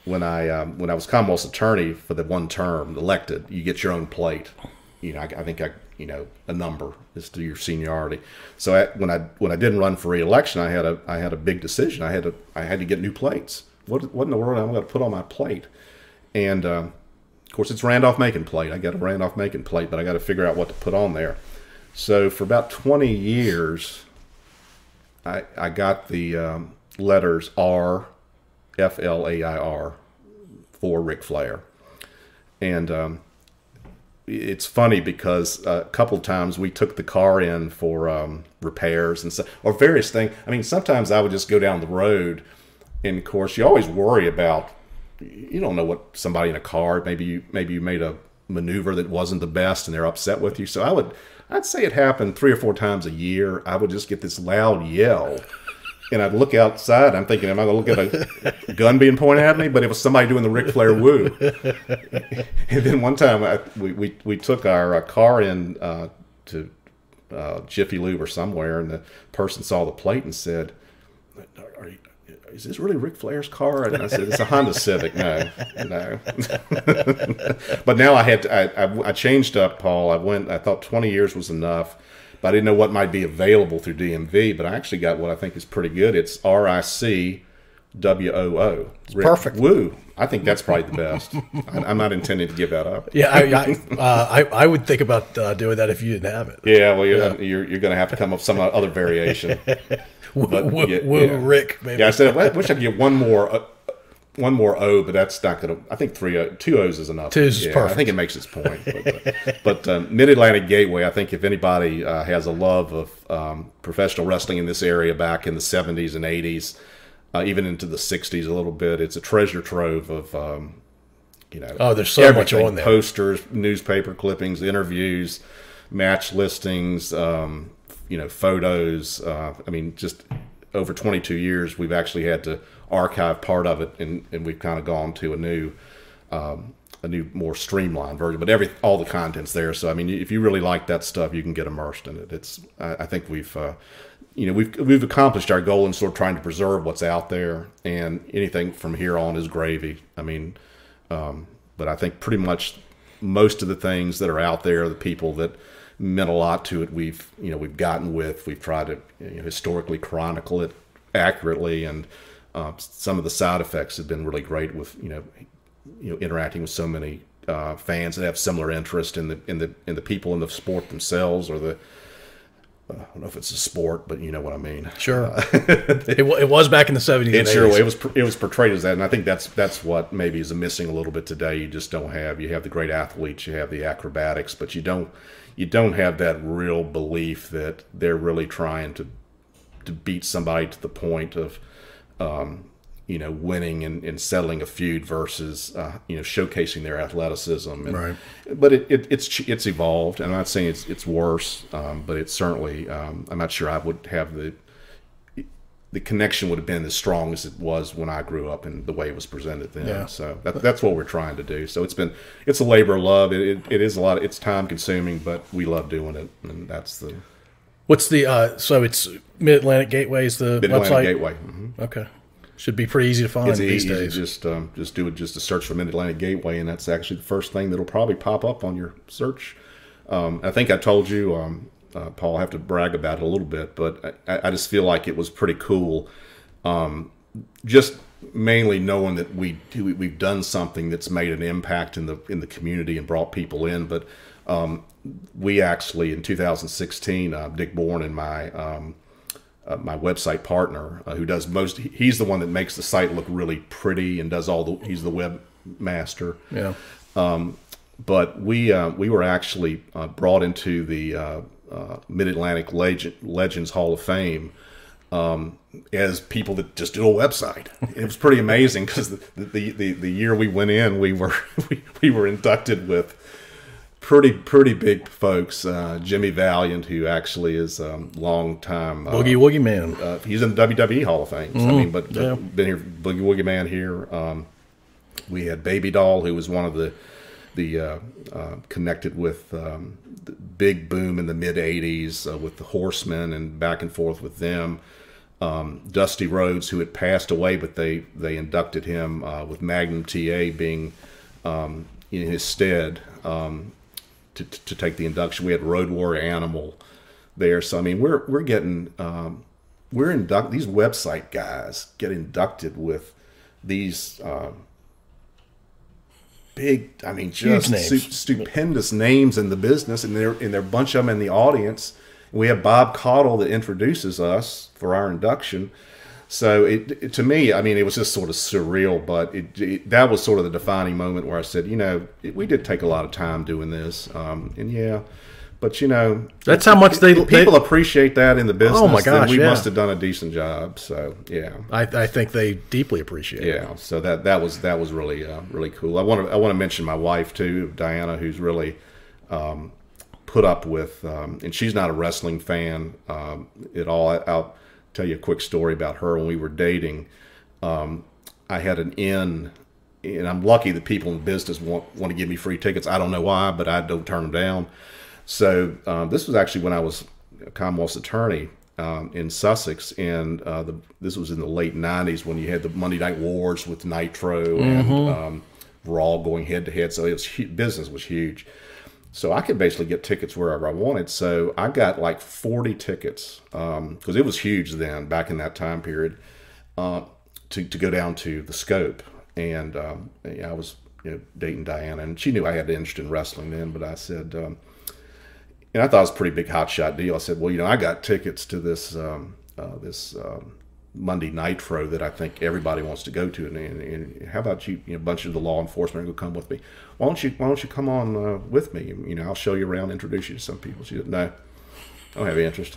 When I was Commonwealth's attorney for the one term elected, you get your own plate. I think a number is to your seniority. So when I didn't run for re-election, I had a big decision. I had to get new plates. What in the world am I going to put on my plate? And of course, it's Randolph-Macon plate. I got a Randolph-Macon plate, but I got to figure out what to put on there. So for about 20 years. I got the letters R, F-L-A-I-R, for Ric Flair. And it's funny because a couple of times we took the car in for repairs and stuff, or various things. I mean, sometimes I would just go down the road, and of course, you always worry about, you don't know what somebody in a car, maybe you made a maneuver that wasn't the best and they're upset with you. So I'd say it happened 3 or 4 times a year. I would just get this loud yell, and I'd look outside. I'm thinking, am I going to look at a gun being pointed at me? But it was somebody doing the Ric Flair woo. And then one time we took our car in to Jiffy Lube or somewhere, and the person saw the plate and said, is this really Ric Flair's car? And I said, it's a Honda Civic. No. But now I changed up, Paul. I thought 20 years was enough, but I didn't know what might be available through DMV. But I actually got what I think is pretty good. It's RICWOO. It's perfect. Woo. I think that's probably the best. I'm not intending to give that up. Yeah, I would think about doing that if you didn't have it. Yeah, well, you're going to have to come up with some other variation. Rick, maybe. Yeah, I said I wish I could get one more O, but that's not going to. I think 2 O's is enough. 2 O's is perfect. I think it makes its point. But Mid-Atlantic Gateway, I think if anybody has a love of professional wrestling in this area back in the 70s and 80s, even into the 60s a little bit, it's a treasure trove of there's so much on there. Posters, newspaper clippings, interviews, match listings. Photos. I mean, just over 22 years, we've actually had to archive part of it, and we've kind of gone to a new, more streamlined version. But all the content's there. So I mean, if you really like that stuff, you can get immersed in it. I think we've accomplished our goal in sort of trying to preserve what's out there, and anything from here on is gravy. I mean, but I think pretty much most of the things that are out there, the people that meant a lot to it, we've gotten with. We've tried to historically chronicle it accurately, and some of the side effects have been really great with interacting with so many fans that have similar interest in the people in the sport themselves, or the I don't know if it's a sport, but you know what I mean. Sure. It was back in the 70s. It sure it was portrayed as that, and I think that's what maybe is missing a little bit today. You just don't have. You have the great athletes, you have the acrobatics, but you don't have that real belief that they're really trying to beat somebody to the point of winning and settling a feud versus showcasing their athleticism. And, right. But it's evolved. I'm not saying it's worse, but it's certainly. I'm not sure I would have the connection would have been as strong as it was when I grew up and the way it was presented then. Yeah. So that's what we're trying to do. So it's a labor of love. It is a lot. It's time consuming, but we love doing it, and that's the. What's the so it's Mid-Atlantic Gateway is the Mid-Atlantic website? Gateway. Mm-hmm. Okay. Should be pretty easy to find these days. Just do it. Just a search for Mid-Atlantic Gateway, and that's actually the first thing that'll probably pop up on your search. I think I told you, Paul. I have to brag about it a little bit, but I just feel like it was pretty cool. Just mainly knowing that we've done something that's made an impact in the community and brought people in. But we actually in 2016, Dick Bourne and my website partner, who does he's the one that makes the site look really pretty and does he's the webmaster. Yeah. But we were actually brought into the Mid-Atlantic Legends Hall of Fame as people that just do a website. It was pretty amazing because the year we went in, we were inducted with pretty big folks. Jimmy Valiant, who actually is a long time Boogie Woogie Man. He's in the WWE Hall of Fame. I mean, but been here, Boogie Woogie Man here. We had Baby Doll, who was one of the connected with the big boom in the mid '80s with the Horsemen and back and forth with them. Dusty Rhodes, who had passed away, but they inducted him with Magnum TA being in his stead. To take the induction. We had Road Warrior Animal there. So I mean, we're getting these website guys get inducted with these big, I mean, just stupendous names in the business, and there are a bunch of them in the audience. We have Bob Caudle that introduces us for our induction. So it to me, I mean, it was just sort of surreal, but that was sort of the defining moment where I said, we did take a lot of time doing this, and yeah, but that's how much people appreciate that in the business. Oh my gosh, we must have done a decent job. So yeah, I think they deeply appreciate it. Yeah, so that was really really cool. I want to mention my wife too, Diana, who's really put up with, and she's not a wrestling fan at all. I'll tell you a quick story about her. When we were dating, I had an in, and I'm lucky that people in the business want to give me free tickets. I don't know why, but I don't turn them down. So this was actually when I was a Commonwealth's attorney in Sussex, and this was in the late '90s when you had the Monday Night Wars with Nitro and Raw going head to head. So business was huge. So I could basically get tickets wherever I wanted. So I got like 40 tickets because it was huge then, back in that time period, to go down to the Scope. And I was dating Diana, and she knew I had an interest in wrestling then. But I said, and I thought it was a pretty big hotshot deal. I said, well, I got tickets to this Monday Nitro that I think everybody wants to go to, and how about you? A bunch of the law enforcement will come with me. Why don't you come on with me? I'll show you around, introduce you to some people. She said, no, I don't have any interest.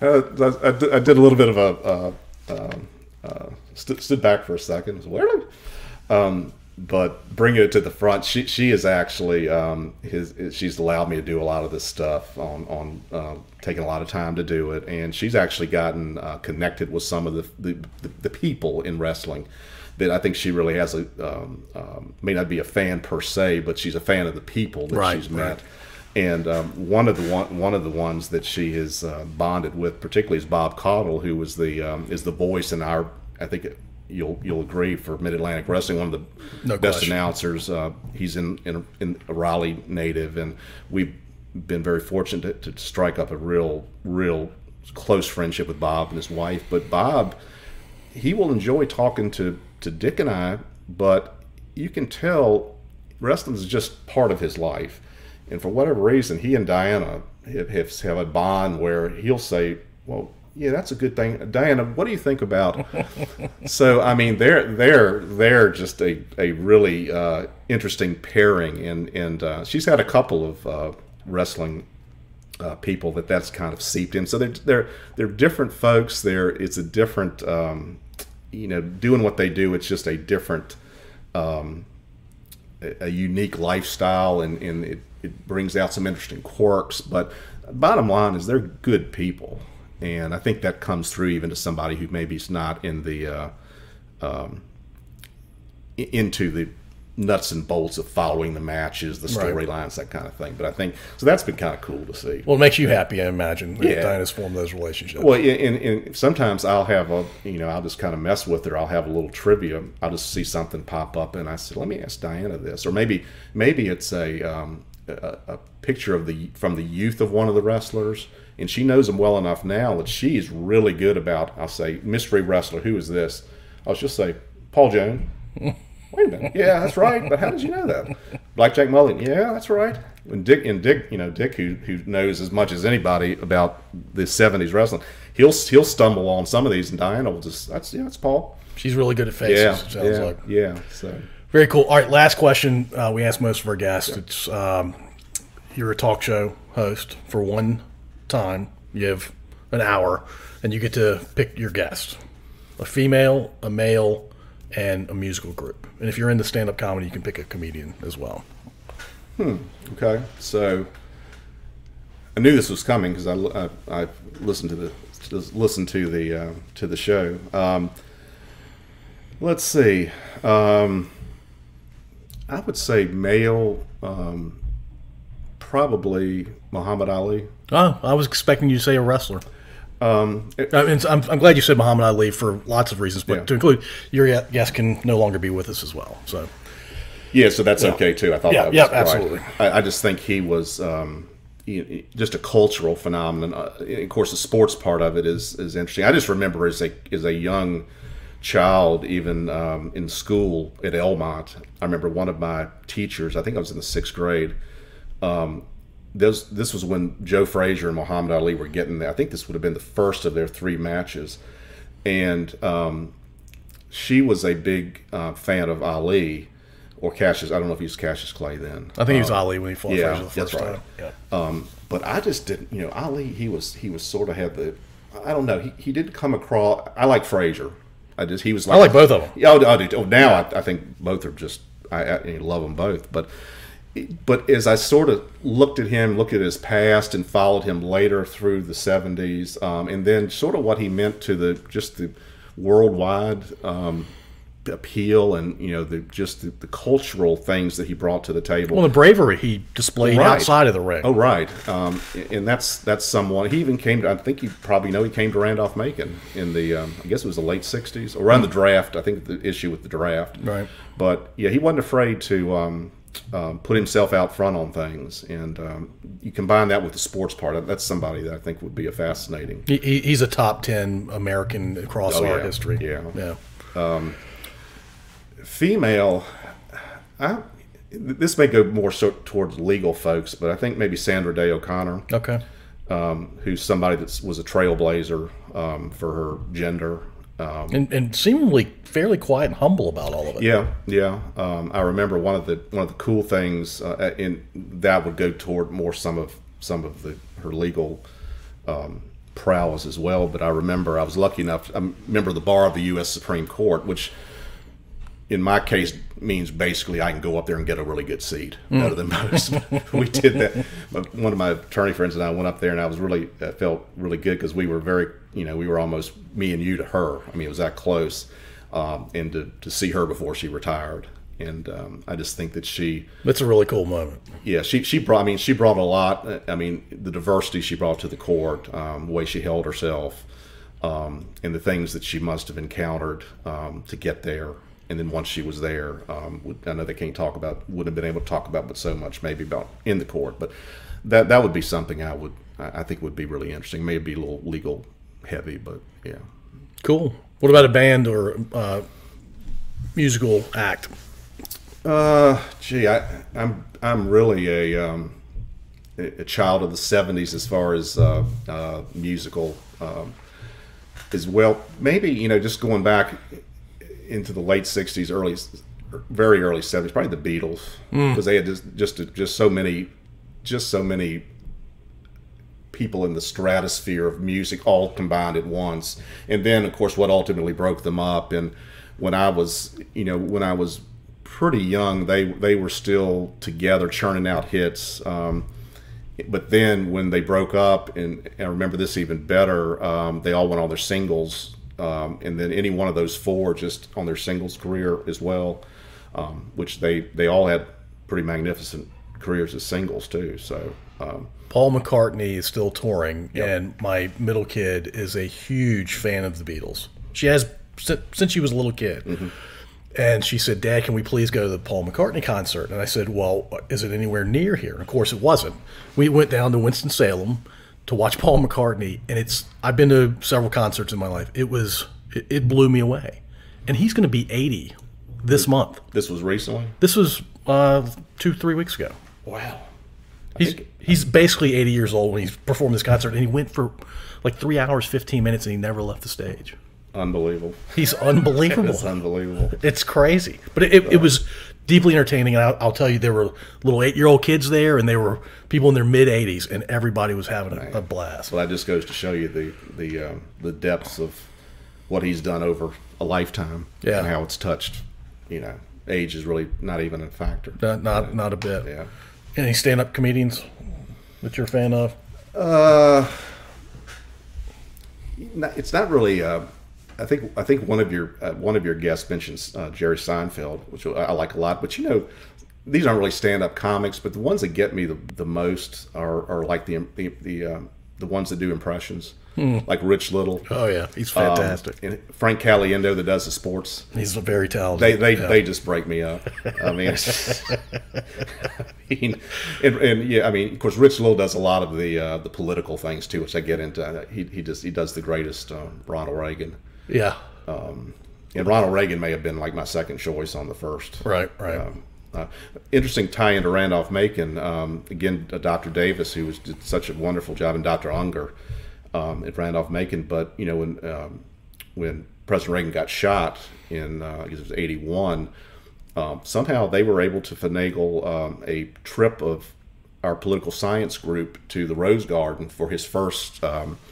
I did a little bit of stood back for a second. Really? But bringing it to the front, she is actually she's allowed me to do a lot of this stuff on taking a lot of time to do it, and she's actually gotten connected with some of the people in wrestling that I think she really has may not be a fan per se, but she's a fan of the people that she's met. And one of the ones that she has bonded with particularly is Bob Caudle, who was is the voice in our, I think you'll agree, for Mid-Atlantic Wrestling, one of the best announcers. He's in a Raleigh native, and we've been very fortunate to strike up a real close friendship with Bob and his wife. But Bob, he will enjoy talking to Dick and I, but you can tell wrestling is just part of his life. And for whatever reason, he and Diana have a bond where he'll say, well, yeah, that's a good thing. Diana, what do you think about? So, I mean, they're just a really interesting pairing. And she's had a couple of wrestling people that's kind of seeped in. So they're different folks. It's a different, doing what they do. It's just a different, a unique lifestyle, and it brings out some interesting quirks. But bottom line is they're good people, and I think that comes through even to somebody who maybe is not in the into the nuts and bolts of following the matches, the storylines, that kind of thing. But I think so. That's been kind of cool to see. Well, it makes you happy, I imagine. Yeah, Diana's formed those relationships. Well, and sometimes I'll have I'll just kind of mess with her. I'll have a little trivia. I'll just see something pop up, and I said, "Let me ask Diana this," or maybe it's a picture from the youth of one of the wrestlers, and she knows them well enough now that she is really good about. I'll say, "Mystery wrestler, who is this?" I'll just say, "Paul Jones." Wait a minute. Yeah, that's right. But how did you know that? Blackjack Mulligan. Yeah, that's right. And Dick, Dick, who knows as much as anybody about the '70s wrestling, he'll stumble on some of these, and Diana will just, that's Paul. She's really good at faces. Yeah, it sounds like. Yeah. So very cool. All right, last question. We ask most of our guests. It's you're a talk show host for one time. You have an hour, and you get to pick your guest: a female, a male, and a musical group. And if you're into stand-up comedy, you can pick a comedian as well. Okay. So I knew this was coming because I listened to the show. Let's see. I would say male, probably Muhammad Ali. Oh, I was expecting you to say a wrestler. I'm glad you said Muhammad Ali for lots of reasons, but to include your guest can no longer be with us as well. So, so that's okay too. I thought that was absolutely. I just think he was just a cultural phenomenon. Of course, the sports part of it is interesting. I just remember as a young child, even in school at Elmont, I remember one of my teachers. I think I was in the 6th grade. This was when Joe Frazier and Muhammad Ali were getting there. I think this would have been the first of their 3 matches. And she was a big fan of Ali, or Cassius. I don't know if he was Cassius Clay then. I think he was Ali when he fought Frazier the first that's right. time. Yeah. But I just didn't, Ali, he was sort of had the, I don't know, he didn't come across, I like Frazier. He was like, I like both of them. Yeah, I do. Oh, now I think both are just, I love them both. But as I sort of looked at his past and followed him later through the 70s, and then sort of what he meant to the worldwide appeal, and the cultural things that he brought to the table. Well, the bravery he displayed outside of the ring. Oh, right. And that's someone. He even came to, I think you probably know, he came to Randolph-Macon in the I guess it was the late 60s, around the draft. I think the issue with the draft. Right. But yeah, he wasn't afraid to put himself out front on things, and you combine that with the sports part. That's somebody that I think would be a fascinating. He's a top 10 American across our history. Yeah. Female, this may go more so towards legal folks, but I think maybe Sandra Day O'Connor. Okay. Who's somebody that was a trailblazer for her gender. And seemingly fairly quiet and humble about all of it. Yeah. I remember one of the cool things in that would go toward more some of her legal prowess as well. But I remember I was lucky enough. I'm a member of the bar of the U.S. Supreme Court, which in my case means basically I can go up there and get a really good seat, better than most. We did that. One of my attorney friends and I went up there, and I felt really good because we were very, we were almost me and you to her. I mean, it was that close, and to see her before she retired. And I just think that that's a really cool moment. Yeah, she brought a lot. I mean, the diversity she brought to the court, the way she held herself, and the things that she must have encountered to get there. And then once she was there, I know they wouldn't have been able to talk about, but so much maybe about in the court. But that would be something I think would be really interesting. Maybe a little legal heavy, but yeah. Cool. What about a band or musical act? I'm really a child of the '70s as far as musical as well. Maybe just going back into the late '60s, very early '70s, probably the Beatles, because they had just so many people in the stratosphere of music all combined at once. And then, of course, what ultimately broke them up. And when I was pretty young, they were still together churning out hits. But then when they broke up, and I remember this even better, they all went on their singles. And then any one of those four just on their singles career as well, which they all had pretty magnificent careers as singles too. So Paul McCartney is still touring, Yep. and my middle kid is a huge fan of the Beatles. She has since she was a little kid. Mm-hmm. And she said, "Dad, can we please go to the Paul McCartney concert?" And I said, "Well, is it anywhere near here?" And of course, it wasn't. We went down to Winston-Salem to watch Paul McCartney, and I've been to several concerts in my life. It blew me away. And he's going to be 80 this month. this was recently. This was 2-3 weeks ago. Wow. He's basically 80 years old when he's performed this concert, and he went for like 3 hours, 15 minutes, and he never left the stage. Unbelievable. He's unbelievable. It's unbelievable. It's crazy. But it was deeply entertaining, and I'll tell you, there were little 8-year-old kids there, and there were people in their mid-80s, and everybody was having a blast. Well, that just goes to show you the depths of what he's done over a lifetime, Yeah. and how it's touched. Age is really not even a factor. Not a bit. Yeah. Any stand-up comedians that you're a fan of? It's not really. I think one of your guests mentions Jerry Seinfeld, which I like a lot. But these aren't really stand-up comics. But the ones that get me the most are like the ones that do impressions, like Rich Little. Oh yeah, he's fantastic. And Frank Caliendo that does the sports. He's very talented. They just break me up. I mean, of course, Rich Little does a lot of the political things too, which I get into. He does the greatest Ronald Reagan. Yeah. And Ronald Reagan may have been like my second choice on the first. Right. Interesting tie into Randolph-Macon. Again, Dr. Davis, who did such a wonderful job, and Dr. Unger at Randolph-Macon. But when President Reagan got shot in I guess it was '81, somehow they were able to finagle a trip of our political science group to the Rose Garden for his first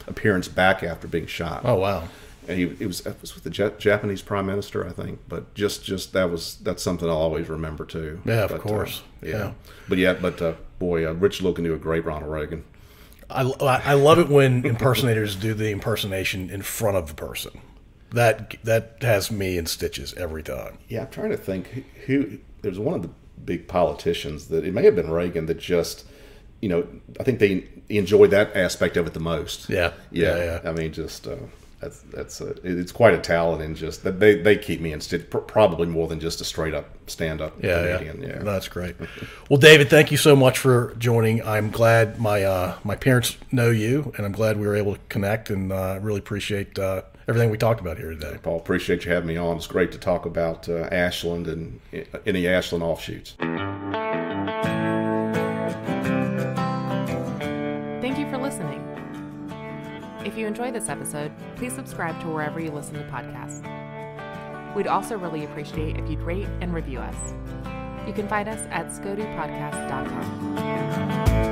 appearance back after being shot. Oh wow. And it was with the Japanese Prime Minister, I think. But that's something I'll always remember too. Yeah, of course. Yeah. But Rich Little can do a great Ronald Reagan. I love it when impersonators do the impersonation in front of the person. That has me in stitches every time. Yeah, I'm trying to think who. There's one of the big politicians that it may have been Reagan that just, I think they enjoyed that aspect of it the most. Yeah. I mean, just. It's quite a talent, and just that they keep me in stitch, probably more than just a straight up stand up comedian. Yeah, that's great. Well, David, thank you so much for joining. I'm glad my parents know you, and I'm glad we were able to connect. And I really appreciate everything we talked about here today. Paul, appreciate you having me on. It's great to talk about Ashland and any Ashland offshoots. Thank you for listening. If you enjoyed this episode, please subscribe to wherever you listen to podcasts. We'd also really appreciate if you'd rate and review us. You can find us at scodupodcast.com.